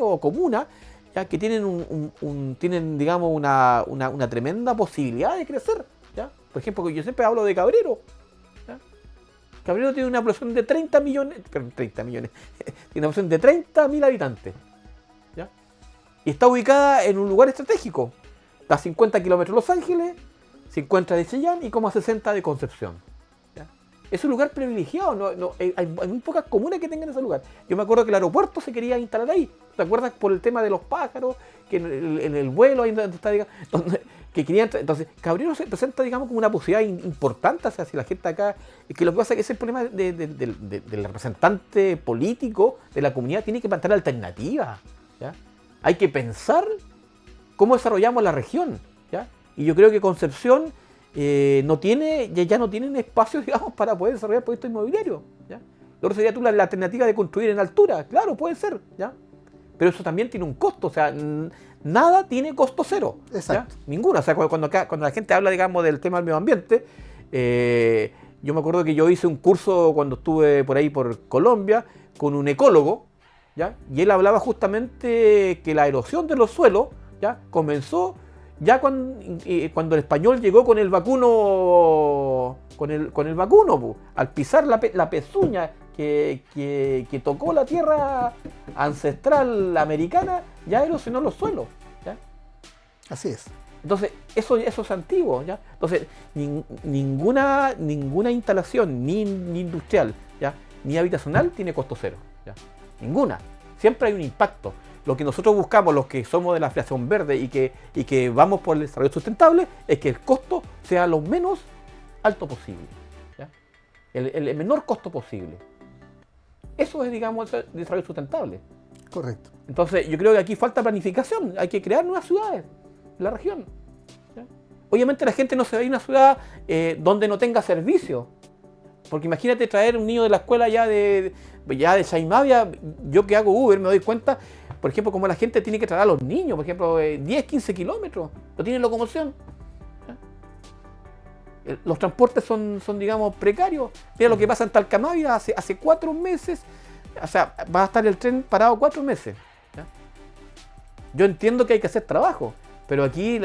o comunas ya, que tienen, tienen digamos, una tremenda posibilidad de crecer. ¿Ya? Por ejemplo, yo siempre hablo de Cabrero. ¿Ya? Cabrero tiene una población de 30 millones, tiene una población de 30.000 habitantes. ¿Ya? Y está ubicada en un lugar estratégico. Está a 50 kilómetros de Los Ángeles, 50 de Chillán y como a 60 de Concepción. ¿Ya? Es un lugar privilegiado, hay muy pocas comunas que tengan ese lugar. Yo me acuerdo que el aeropuerto se quería instalar ahí. ¿Te acuerdas? Por el tema de los pájaros, que en el vuelo, ahí donde está, digamos, que querían. Entonces, Cabrero se presenta, digamos, como una posibilidad importante hacia la gente acá. Es que lo que pasa es que ese es el problema del representante político de la comunidad, tiene que plantear alternativas. ¿Ya? Hay que pensar cómo desarrollamos la región. ¿Ya? Y yo creo que Concepción ya no tienen espacios, digamos, para poder desarrollar proyectos inmobiliarios. ¿Ya? Luego sería tú la alternativa de construir en altura. Claro, puede ser. ¿Ya? Pero eso también tiene un costo. O sea, nada tiene costo cero. Exacto. ¿Ya? Ninguna. O sea, cuando la gente habla, digamos, del tema del medio ambiente, yo me acuerdo que yo hice un curso cuando estuve por ahí por Colombia con un ecólogo, ¿ya? Y él hablaba justamente que la erosión de los suelos, ¿ya? Comenzó ya cuando el español llegó con el vacuno, al pisar la pezuña que tocó la tierra ancestral americana, ya erosionó los suelos. ¿Ya? Así es. Entonces, eso es antiguo. ¿Ya? Entonces, ninguna instalación, ni industrial, ¿ya? Ni habitacional, tiene costo cero. ¿Ya? Ninguna. Siempre hay un impacto. Lo que nosotros buscamos, los que somos de la Federación Verde y que vamos por el desarrollo sustentable, es que el costo sea lo menos alto posible. ¿Ya? El menor costo posible. Eso es, digamos, el desarrollo sustentable. Correcto. Entonces, yo creo que aquí falta planificación. Hay que crear nuevas ciudades en la región. ¿Ya? Obviamente la gente no se va a ir a una ciudad donde no tenga servicio. Porque imagínate traer un niño de la escuela ya de Chaimavia. Yo que hago Uber me doy cuenta, por ejemplo, como la gente tiene que traer a los niños, por ejemplo, 10, 15 kilómetros. No tienen locomoción. Los transportes son, digamos, precarios. Mira lo que pasa en Talcamavia hace 4 meses. O sea, va a estar el tren parado 4 meses. ¿Ya? Yo entiendo que hay que hacer trabajo, pero aquí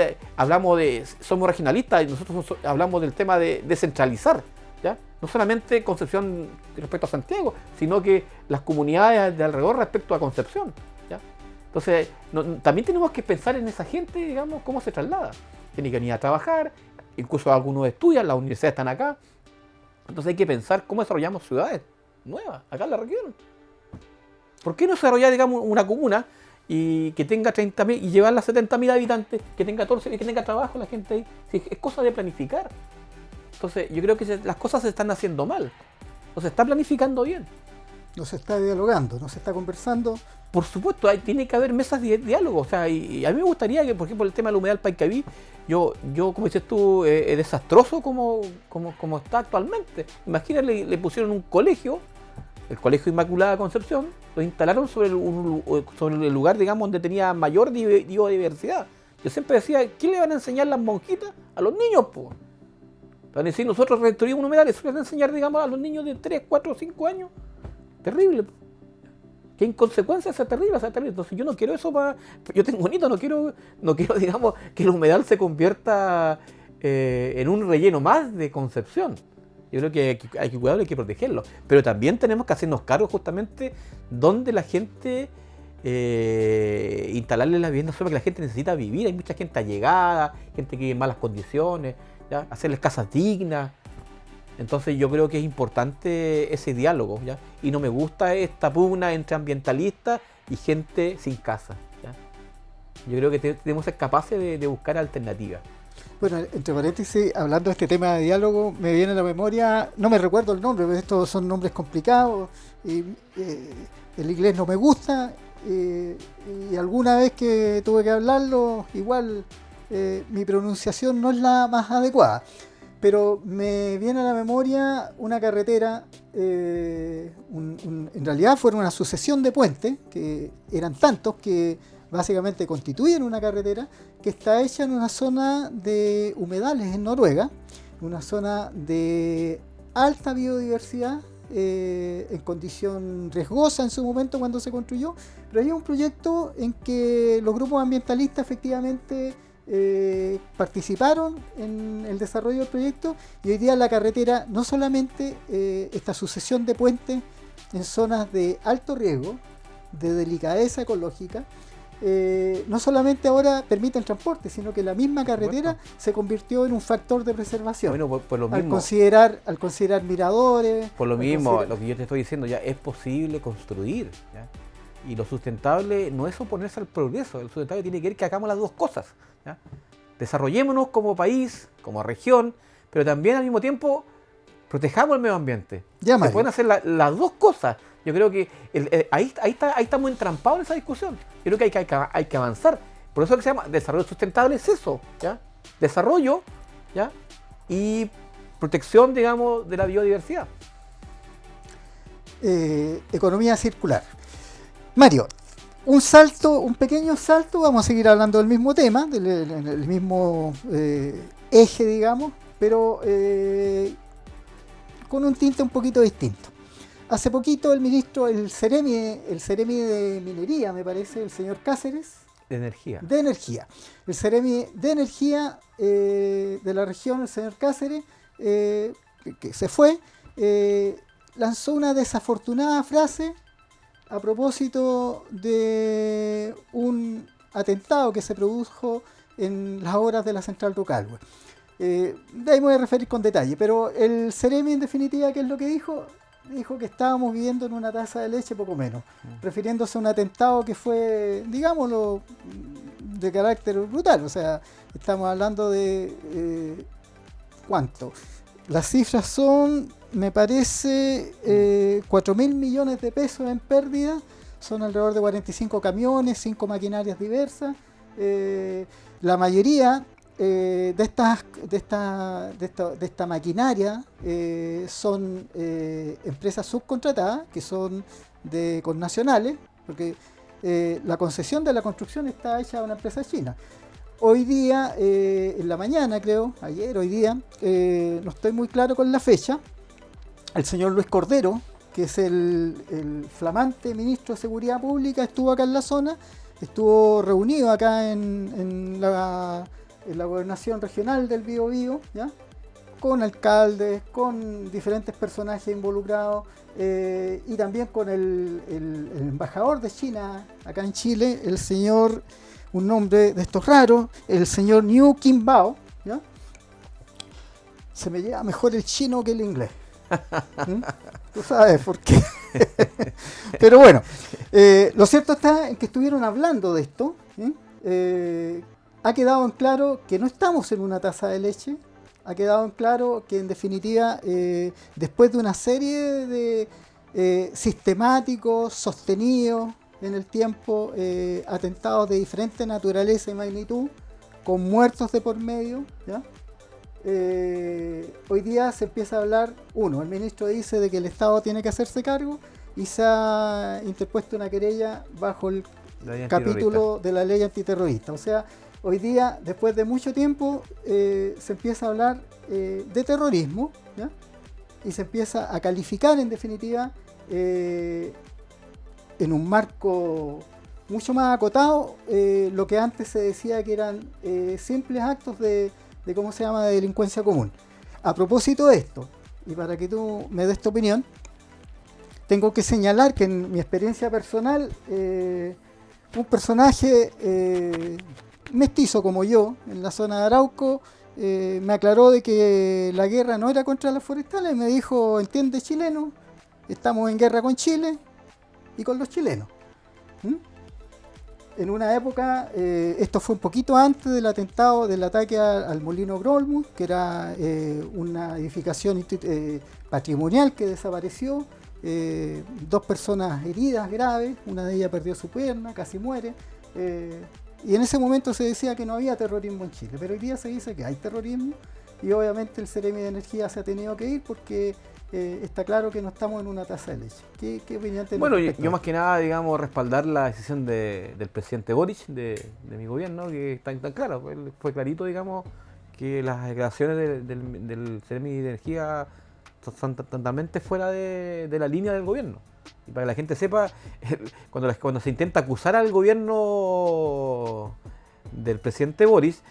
somos regionalistas y nosotros hablamos del tema de descentralizar. ¿Ya? No solamente Concepción respecto a Santiago, sino que las comunidades de alrededor respecto a Concepción. ¿Ya? Entonces, también tenemos que pensar en esa gente, digamos, cómo se traslada. Tiene que venir a trabajar. Incluso algunos estudian, las universidades están acá. Entonces hay que pensar cómo desarrollamos ciudades nuevas acá en la región. ¿Por qué no desarrollar, digamos, una comuna y que tenga 30.000 y llevarla a 70.000 habitantes, que tenga trabajo la gente ahí? Sí, es cosa de planificar. Entonces yo creo que las cosas se están haciendo mal. No se está planificando bien. No se está dialogando, no se está conversando. Por supuesto, tiene que haber mesas de diálogo. O sea, y a mí me gustaría que, por ejemplo, el tema de la humedad del Paikaví, yo como dices tú, es desastroso como está actualmente. Imagínate, le pusieron un colegio, el Colegio Inmaculada Concepción, lo instalaron sobre el lugar, digamos, donde tenía mayor biodiversidad. Yo siempre decía, ¿qué le van a enseñar las monjitas a los niños? Po? Van a decir, nosotros redestruimos un humedal, eso les van a enseñar, digamos, a los niños de 3, 4, 5 años. Terrible. ¿Qué inconsecuencia es terrible? Entonces yo no quiero eso yo tengo bonito, no quiero, digamos, que el humedal se convierta en un relleno más de Concepción. Yo creo que hay que cuidarlo, hay que protegerlo. Pero también tenemos que hacernos cargo justamente donde la gente, instalarle la vivienda que la gente necesita vivir. Hay mucha gente allegada, gente que vive en malas condiciones, ¿ya? Hacerles casas dignas. Entonces yo creo que es importante ese diálogo, ¿ya? Y no me gusta esta pugna entre ambientalistas y gente sin casa, ¿ya? Yo creo que tenemos que ser capaces de buscar alternativas. Bueno, entre paréntesis, hablando de este tema de diálogo, me viene a la memoria, no me recuerdo el nombre, pero estos son nombres complicados, y el inglés no me gusta, y alguna vez que tuve que hablarlo, igual mi pronunciación no es la más adecuada. Pero me viene a la memoria una carretera, en realidad fueron una sucesión de puentes, que eran tantos que básicamente constituyen una carretera, que está hecha en una zona de humedales en Noruega, una zona de alta biodiversidad, en condición riesgosa en su momento cuando se construyó, pero hay un proyecto en que los grupos ambientalistas efectivamente participaron en el desarrollo del proyecto, y hoy día la carretera no solamente esta sucesión de puentes en zonas de alto riesgo, de delicadeza ecológica, no solamente ahora permite el transporte, sino que la misma carretera se convirtió en un factor de preservación. Bueno, por lo mismo, al considerar miradores. por lo mismo, lo que yo te estoy diciendo, ya es posible construir, ¿ya? Y lo sustentable no es oponerse al progreso, el sustentable tiene que ver que hagamos las dos cosas, ¿ya? Desarrollémonos como país, como región, pero también al mismo tiempo protejamos el medio ambiente. Ya, se pueden hacer las dos cosas. Yo creo que ahí estamos entrampados en esa discusión. Yo creo que hay que avanzar. Por eso que se llama desarrollo sustentable, es eso, ¿ya? Desarrollo, ¿ya? Y protección, digamos, de la biodiversidad. Economía circular. Mario, un pequeño salto, vamos a seguir hablando del mismo tema, del mismo eje, digamos, pero con un tinte un poquito distinto. Hace poquito el Ceremi de Minería, me parece, el señor Cáceres. De energía. El Ceremi de Energía de la región, el señor Cáceres, que se fue, lanzó una desafortunada frase a propósito de un atentado que se produjo en las obras de la central Rucalhue. De ahí me voy a referir con detalle, pero el Ceremi, en definitiva, ¿qué es lo que dijo? Dijo que estábamos viviendo en una taza de leche, poco menos, refiriéndose a un atentado que fue, digámoslo, de carácter brutal. O sea, estamos hablando de ¿cuánto? Las cifras son, me parece, 4.000 millones de pesos en pérdida. Son alrededor de 45 camiones, 5 maquinarias diversas. La mayoría de esta maquinaria son empresas subcontratadas, que son de connacionales, porque la concesión de la construcción está hecha a una empresa china. Hoy día, en la mañana creo, hoy día, no estoy muy claro con la fecha, el señor Luis Cordero, que es el flamante ministro de Seguridad Pública, estuvo acá en la zona, estuvo reunido acá en la gobernación regional del Biobío, ¿ya? Con alcaldes, con diferentes personajes involucrados, y también con el embajador de China acá en Chile, el señor, un nombre de estos raros, el señor Niu Qimbao, ¿ya? Se me lleva mejor el chino que el inglés. Tú sabes por qué. Pero bueno, lo cierto está en que estuvieron hablando de esto. Ha quedado en claro que no estamos en una taza de leche. Ha quedado en claro que, en definitiva, después de una serie de sistemáticos, sostenidos en el tiempo, atentados de diferente naturaleza y magnitud, con muertos de por medio, ¿ya? Hoy día se empieza a hablar, el ministro dice de que el Estado tiene que hacerse cargo, y se ha interpuesto una querella bajo el capítulo de la ley antiterrorista. O sea, hoy día, después de mucho tiempo, se empieza a hablar de terrorismo, ¿ya? Y se empieza a calificar, en definitiva, en un marco mucho más acotado, lo que antes se decía que eran simples actos de delincuencia común. A propósito de esto, y para que tú me des tu opinión, tengo que señalar que, en mi experiencia personal, un personaje mestizo como yo, en la zona de Arauco, me aclaró de que la guerra no era contra las forestales. Me dijo: entiende, chileno, estamos en guerra con Chile y con los chilenos. En una época, esto fue un poquito antes del atentado, del ataque al Molino Brolmus, que era una edificación patrimonial que desapareció, 2 personas heridas graves, una de ellas perdió su pierna, casi muere, y en ese momento se decía que no había terrorismo en Chile, pero hoy día se dice que hay terrorismo, y obviamente el Ceremi de Energía se ha tenido que ir porque está claro que no estamos en una taza de leche. ¿Qué opinión tenés? Bueno, yo más que nada, digamos, respaldar la decisión del presidente Boric, de mi gobierno, que está tan claro. Fue clarito, digamos, que las declaraciones del Ceremi de Energía son totalmente fuera de la línea del gobierno. Y para que la gente sepa, cuando se intenta acusar al gobierno del presidente Boris,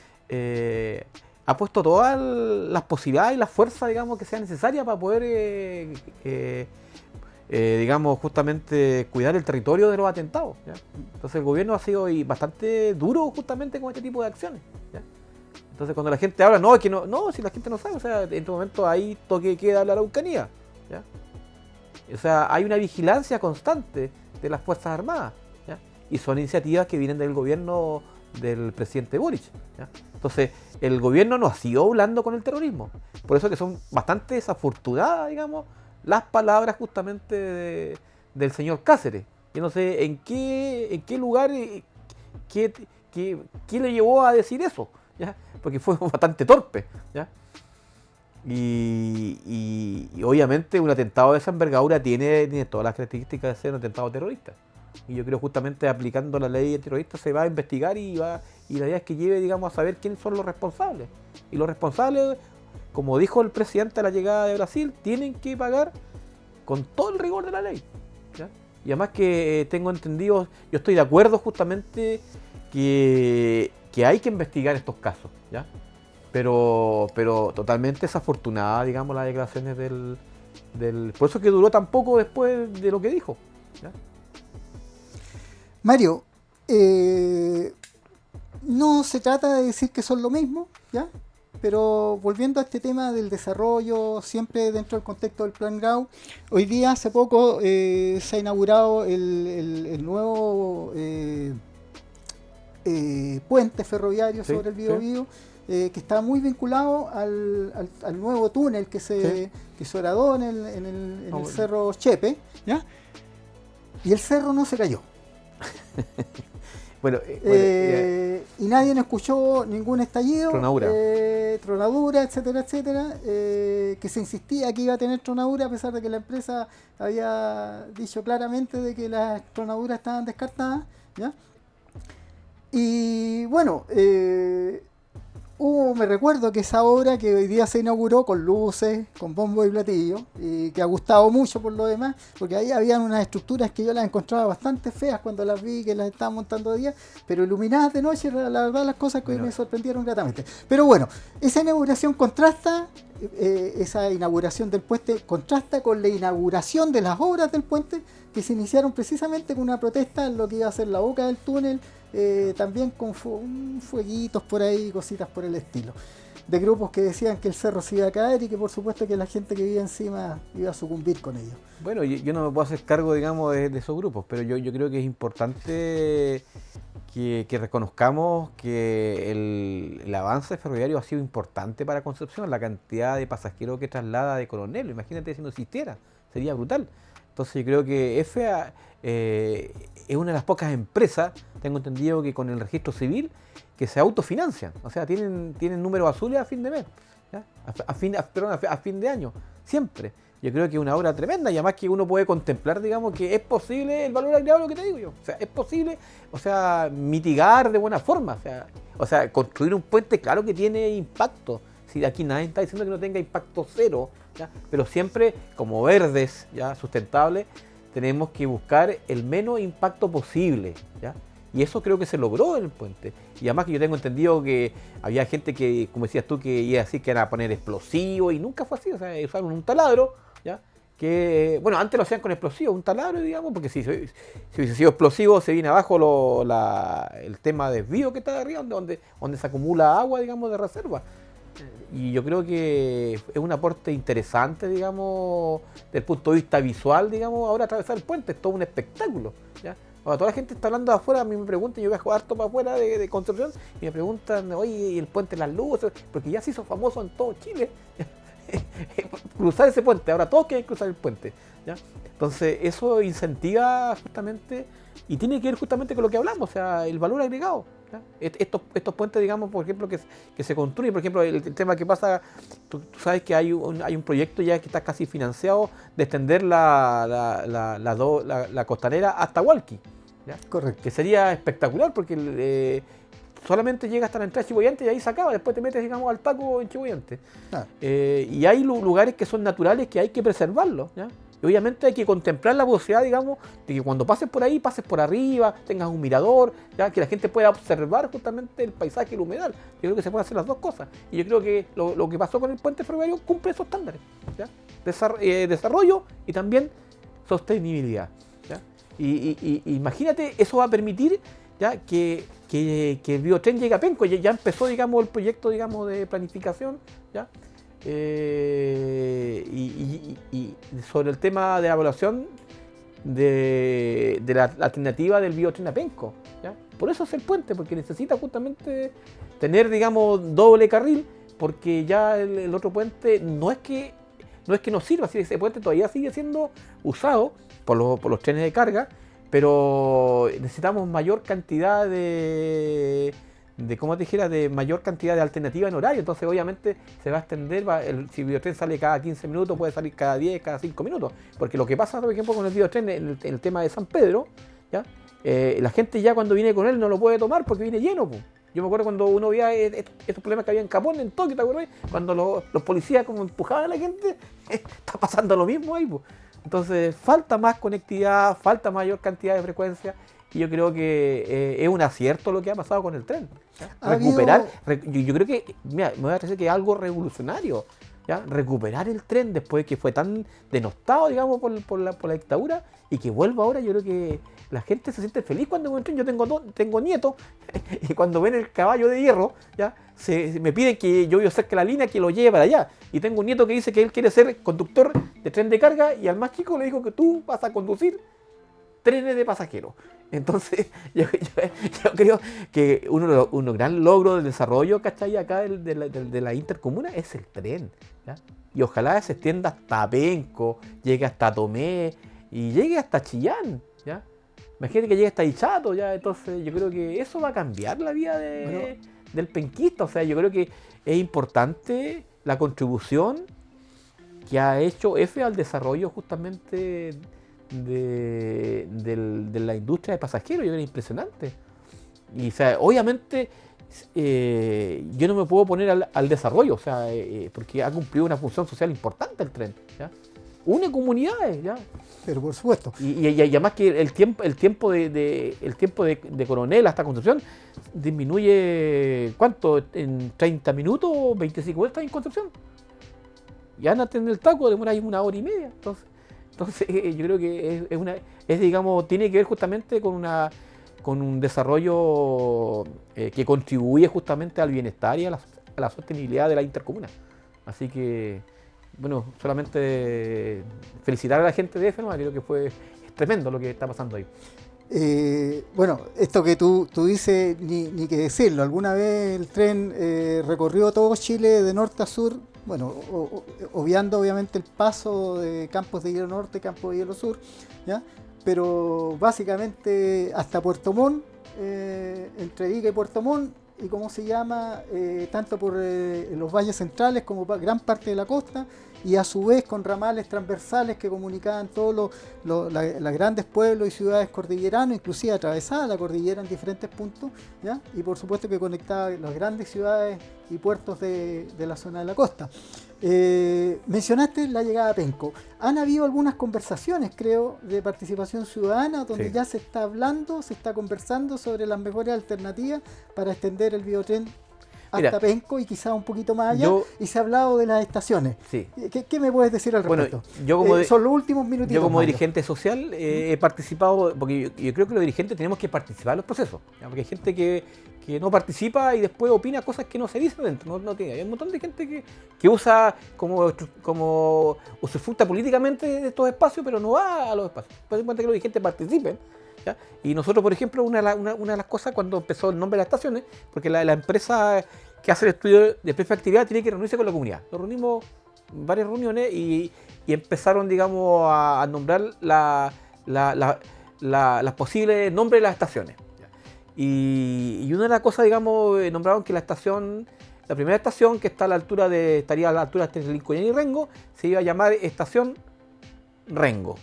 ha puesto todas las posibilidades y las fuerzas, digamos, que sean necesarias para poder, digamos, justamente cuidar el territorio de los atentados, ¿ya? Entonces el gobierno ha sido bastante duro justamente con este tipo de acciones, ¿ya? Entonces cuando la gente habla, no, es que no, si la gente no sabe, o sea, en este momento hay toque de queda en la Araucanía, ¿ya? O sea, hay una vigilancia constante de las Fuerzas Armadas, ¿ya? Y son iniciativas que vienen del gobierno del presidente Boric, ¿ya? Entonces, el gobierno no ha sido blando con el terrorismo. Por eso que son bastante desafortunadas, digamos, las palabras justamente del señor Cáceres. Yo no sé en qué lugar, qué le llevó a decir eso, ¿ya? Porque fue bastante torpe, ¿ya? Y obviamente un atentado de esa envergadura tiene todas las características de ser un atentado terrorista. Y yo creo justamente aplicando la ley terrorista se va a investigar y la idea es que lleve, digamos, a saber quiénes son los responsables. Y los responsables, como dijo el presidente a la llegada de Brasil, tienen que pagar con todo el rigor de la ley, ¿ya? Y además que tengo entendido, yo estoy de acuerdo justamente que hay que investigar estos casos, ¿ya? Pero totalmente desafortunada, digamos, las declaraciones del... Por eso que duró tan poco después de lo que dijo, ¿ya? Mario, no se trata de decir que son lo mismo, ¿ya? Pero volviendo a este tema del desarrollo, siempre dentro del contexto del Plan Grau, hoy día, hace poco, se ha inaugurado el nuevo puente ferroviario sobre el Biobío, que está muy vinculado al nuevo túnel que se horadó en el Cerro Chepe, ¿ya? Y el cerro no se cayó. Y nadie escuchó ningún estallido, tronadura, etcétera, etcétera, que se insistía que iba a tener tronadura a pesar de que la empresa había dicho claramente de que las tronaduras estaban descartadas, ¿ya? Y bueno, me recuerdo que esa obra que hoy día se inauguró con luces, con bombo y platillo, y que ha gustado mucho por lo demás, porque ahí habían unas estructuras que yo las encontraba bastante feas cuando las vi, que las estaban montando de día, pero iluminadas de noche, la verdad las cosas que me sorprendieron gratamente. Pero bueno, esa inauguración contrasta, esa inauguración del puente contrasta con la inauguración de las obras del puente, que se iniciaron precisamente con una protesta en lo que iba a ser la boca del túnel, también con fueguitos por ahí, cositas por el estilo, de grupos que decían que el cerro se iba a caer y que por supuesto que la gente que vivía encima iba a sucumbir con ellos. Bueno, yo no me puedo hacer cargo, digamos, de esos grupos, pero yo creo que es importante que reconozcamos que el avance ferroviario ha sido importante para Concepción. La cantidad de pasajeros que traslada de Coronel, imagínate si no existiera, sería brutal. Entonces yo creo que EFE es una de las pocas empresas, tengo entendido que con el registro civil, que se autofinancian. O sea, tienen números azules a fin de mes, ¿ya? A fin de año, siempre. Yo creo que es una obra tremenda y además que uno puede contemplar, digamos, que es posible el valor agregado, lo que te digo yo. O sea, es posible, o sea, mitigar de buena forma. O sea, construir un puente, claro que tiene impacto. Si aquí nadie está diciendo que no tenga impacto cero, ¿ya? Pero siempre, como verdes, ya sustentables, tenemos que buscar el menos impacto posible, ¿ya? Y eso creo que se logró en el puente. Y además que yo tengo entendido que había gente que, como decías tú, que iba a decir que era a poner explosivos y nunca fue así. O sea, usaron un taladro, ¿ya? Que, bueno, antes lo hacían con explosivos, un taladro, digamos, porque si hubiese sido explosivo se viene abajo el tema de desvío que está de arriba, donde se acumula agua, digamos, de reserva. Y yo creo que es un aporte interesante, digamos, desde el punto de vista visual, digamos, ahora atravesar el puente, es todo un espectáculo, ¿ya? Ahora, toda la gente está hablando de afuera, a mí me preguntan, yo viajo harto para afuera de Concepción, y me preguntan, oye, ¿y el puente, las luces? Porque ya se hizo famoso en todo Chile, cruzar ese puente, ahora todos quieren cruzar el puente, ¿ya? Entonces, eso incentiva justamente, y tiene que ver justamente con lo que hablamos, o sea, el valor agregado. Estos puentes, digamos, por ejemplo, que se construyen, por ejemplo, el tema que pasa, tú sabes que hay un proyecto ya que está casi financiado de extender la costanera hasta Hualqui, ¿ya? Correcto. Que sería espectacular porque solamente llega hasta la entrada de Chibuyante y ahí se acaba, después te metes, digamos, al taco en Chibuyante. Ah. Y hay lugares que son naturales que hay que preservarlos, ¿ya? Y obviamente hay que contemplar la posibilidad, digamos, de que cuando pases por ahí, pases por arriba, tengas un mirador, ¿ya? Que la gente pueda observar justamente el paisaje y el humedal. Yo creo que se pueden hacer las dos cosas. Y yo creo que lo que pasó con el puente ferroviario cumple esos estándares, ¿ya? Desarrollo y también sostenibilidad, ¿ya? Y imagínate, eso va a permitir, ¿ya? que el biotren llegue a Penco. Ya empezó, digamos, el proyecto, digamos, de planificación, ¿ya? Y sobre el tema de la evaluación de la alternativa del biotren a Penco, ¿ya? Por eso es el puente, porque necesita justamente tener, digamos, doble carril, porque ya el otro puente no es que no sirva, ese puente todavía sigue siendo usado por los trenes de carga, pero necesitamos mayor cantidad como te dijera, de mayor cantidad de alternativas en horario. Entonces obviamente se va a extender, si el biotren sale cada 15 minutos, puede salir cada 10, cada 5 minutos, porque lo que pasa, por ejemplo, con el biotren en el tema de San Pedro, ¿ya? La gente ya cuando viene con él no lo puede tomar porque viene lleno, po. Yo me acuerdo cuando uno veía estos problemas que había en Japón, en Tokio, ¿te acuerdas? Cuando los policías como empujaban a la gente, está pasando lo mismo ahí, po. Entonces falta más conectividad, falta mayor cantidad de frecuencia. Y yo creo que es un acierto lo que ha pasado con el tren. Recuperar, yo creo que, mira, me voy a decir que es algo revolucionario, ¿ya? Recuperar el tren después de que fue tan denostado, digamos, por la dictadura, y que vuelva ahora. Yo creo que la gente se siente feliz cuando ve un tren. Yo tengo nietos, y cuando ven el caballo de hierro, ¿ya? Me piden que yo vivo cerca de la línea, que lo lleve para allá. Y tengo un nieto que dice que él quiere ser conductor de tren de carga, y al más chico le dijo que tú vas a conducir trenes de pasajeros. Entonces, yo creo que uno gran logro del desarrollo, ¿cachai? Acá de la intercomuna es el tren, ¿ya? Y ojalá se extienda hasta Penco, llegue hasta Tomé y llegue hasta Chillán, ¿ya? Imagínate que llegue hasta Ichato, ¿ya? Entonces, yo creo que eso va a cambiar la vida del penquista. O sea, yo creo que es importante la contribución que ha hecho EFE al desarrollo justamente de la industria de pasajeros. Yo creo que es impresionante. Y, o sea, obviamente yo no me puedo poner al desarrollo, o sea, porque ha cumplido una función social importante el tren, ¿ya? Une comunidades, ¿ya? Pero por supuesto. Y además que el tiempo de Coronel hasta Concepción disminuye, ¿cuánto? En 30 minutos, 25 vueltas en Concepción. Y antes en el taco demora 1 hora y media. Entonces yo creo que digamos, tiene que ver justamente con un desarrollo que contribuye justamente al bienestar y a la sostenibilidad de la intercomuna. Así que, bueno, solamente felicitar a la gente de EFE, creo que es tremendo lo que está pasando ahí. Bueno, esto que tú dices, ni que decirlo. Alguna vez el tren recorrió todo Chile de norte a sur, bueno, obviando obviamente el paso de Campos de Hielo Norte, Campos de Hielo Sur, ¿ya? Pero básicamente hasta Puerto Montt, entre Ica y Puerto Montt, y cómo se llama, tanto por los valles centrales como gran parte de la costa, y a su vez con ramales transversales que comunicaban todos los grandes pueblos y ciudades cordilleranos, inclusive atravesaba la cordillera en diferentes puntos, ¿ya? Y por supuesto que conectaba las grandes ciudades y puertos de la zona de la costa. Mencionaste la llegada a Penco. Han habido algunas conversaciones, creo, de participación ciudadana, donde sí, ya se está hablando, se está conversando sobre las mejores alternativas para extender el biotren hasta Penco y quizás un poquito más allá, y se ha hablado de las estaciones. Sí. ¿Qué me puedes decir al respecto? Bueno, son los últimos minutitos. Yo como dirigente social he participado, porque yo creo que los dirigentes tenemos que participar en los procesos, ¿ya? Porque hay gente que no participa y después opina cosas que no se dicen dentro. Hay un montón de gente que usa como usufructa políticamente de estos espacios, pero no va a los espacios. Pues es importante que los dirigentes participen, ¿ya? Y nosotros, por ejemplo, una de las cosas cuando empezó el nombre de las estaciones, porque la empresa que hace el estudio de prefactividad tiene que reunirse con la comunidad. Nos reunimos en varias reuniones y empezaron, digamos, a nombrar las posibles nombres de las estaciones. Y una de las cosas, digamos, nombraron que la primera estación que estaría a la altura de Lincoln y Rengo, se iba a llamar Estación Rengo.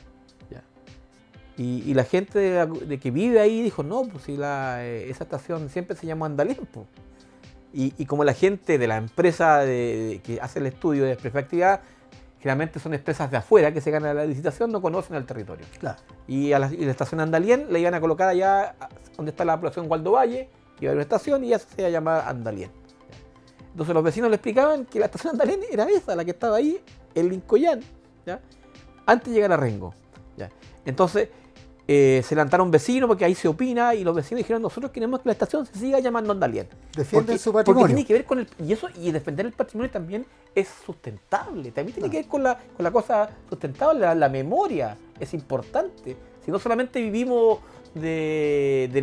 Y la gente de que vive ahí dijo, no, pues si esa estación siempre se llamó Andalén, pues. Y como la gente de la empresa que hace el estudio de prefectividad, generalmente son empresas de afuera que se ganan la licitación, no conocen el territorio. Claro. Y la estación Andalien la iban a colocar allá donde está la población Waldo Valle, que iba a haber una estación y ya se iba a llamar Andalien. Entonces los vecinos le explicaban que la estación Andalien era esa, la que estaba ahí, en Lincoyán, ¿ya? Antes de llegar a Rengo. ¿Ya? Entonces se levantaron vecinos porque ahí se opina y los vecinos dijeron, nosotros queremos que la estación se siga llamando Andalien. Defienden su patrimonio. Porque tiene que ver con y defender el patrimonio también es sustentable. También tiene que ver con la cosa sustentable, la memoria es importante. Si no solamente vivimos de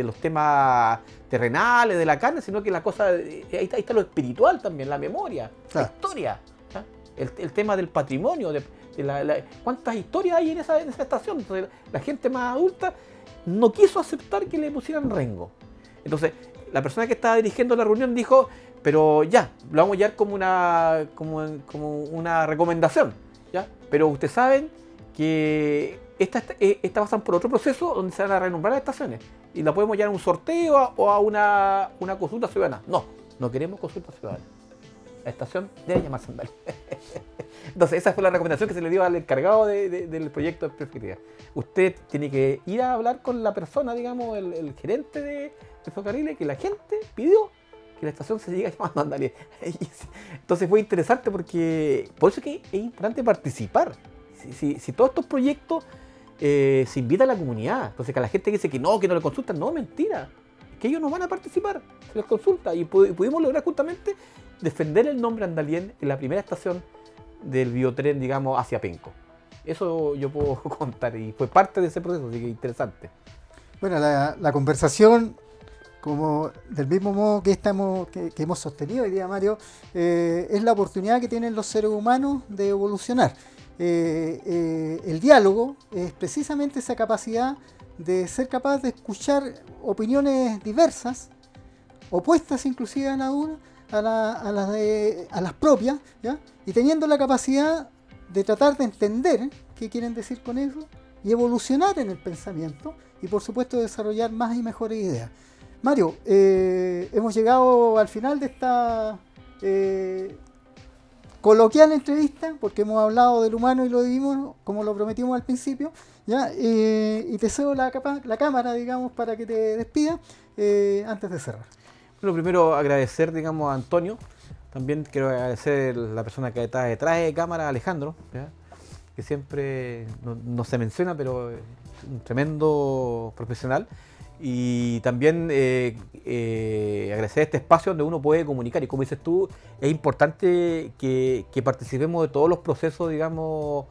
los temas terrenales, de la carne, sino que la cosa, ahí está lo espiritual también, la memoria, la historia, ¿ya? El tema del patrimonio, cuántas historias hay en esa estación. Entonces, la gente más adulta no quiso aceptar que le pusieran Rengo. Entonces, la persona que estaba dirigiendo la reunión dijo, pero ya, lo vamos a llevar como una recomendación, ¿ya? Pero ustedes saben que esta pasan por otro proceso donde se van a renombrar las estaciones y la podemos llevar a un sorteo o a una consulta ciudadana. No queremos consulta ciudadana. La estación debe llamarse Andalien. Entonces, esa fue la recomendación que se le dio al encargado del proyecto de prefectividad. Usted tiene que ir a hablar con la persona, digamos, el gerente de ferrocarriles, que la gente pidió que la estación se siga llamando Andalien. Entonces fue interesante porque, por eso es que es importante participar. Si todos estos proyectos se invita a la comunidad, entonces que a la gente que dice que no le consultan, no, mentira. Es que ellos no van a participar, se les consulta. Y pudimos lograr justamente defender el nombre Andalien en la primera estación del biotren, digamos, hacia Penco. Eso yo puedo contar y fue parte de ese proceso, así que interesante. Bueno, la conversación, como del mismo modo que hemos sostenido hoy día, Mario, es la oportunidad que tienen los seres humanos de evolucionar. El diálogo es precisamente esa capacidad de ser capaz de escuchar opiniones diversas, opuestas inclusive a las propias, ¿ya? Y teniendo la capacidad de tratar de entender qué quieren decir con eso y evolucionar en el pensamiento y por supuesto desarrollar más y mejores ideas. Mario, hemos llegado al final de esta coloquial entrevista, porque hemos hablado del humano y lo divino, como lo prometimos al principio, ¿ya? Y te cedo la cámara, digamos, para que te despidas antes de cerrar. Bueno, primero agradecer, digamos, a Antonio. También quiero agradecer a la persona que está detrás de cámara, Alejandro, ¿ya? Que siempre no se menciona, pero es un tremendo profesional. Y también agradecer este espacio donde uno puede comunicar. Y como dices tú, es importante que participemos de todos los procesos, digamos,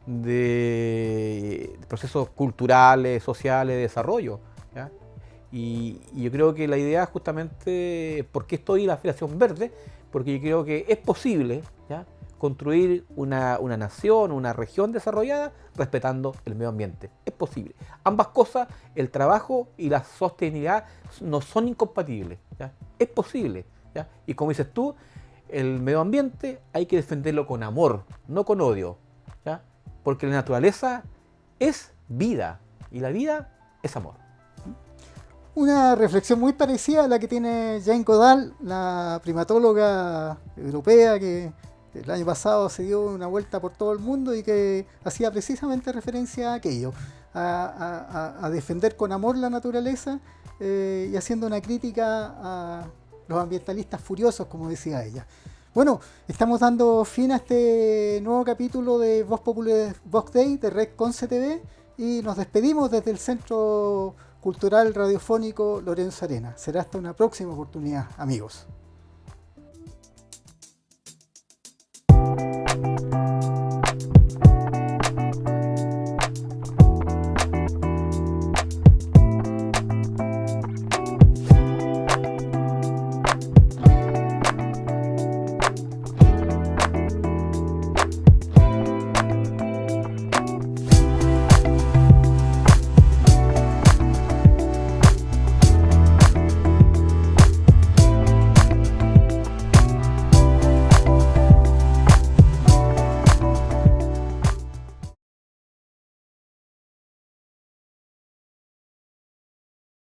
de procesos culturales, sociales, de desarrollo, ¿ya? Y yo creo que la idea justamente, ¿por qué estoy en la Federación Verde? Porque yo creo que es posible, ¿ya?, construir una nación, una región desarrollada respetando el medio ambiente. Es posible. Ambas cosas, el trabajo y la sostenibilidad, no son incompatibles, ¿ya? Es posible, ¿ya? Y como dices tú, el medio ambiente hay que defenderlo con amor, no con odio, ¿ya? Porque la naturaleza es vida y la vida es amor. Una reflexión muy parecida a la que tiene Jane Goodall, la primatóloga europea que el año pasado se dio una vuelta por todo el mundo y que hacía precisamente referencia a aquello, a defender con amor la naturaleza y haciendo una crítica a los ambientalistas furiosos, como decía ella. Bueno, estamos dando fin a este nuevo capítulo de Voz Populi Vox Day de Red Conce TV y nos despedimos desde el Centro Cultural Radiofónico Lorenzo Arena. Será hasta una próxima oportunidad, amigos.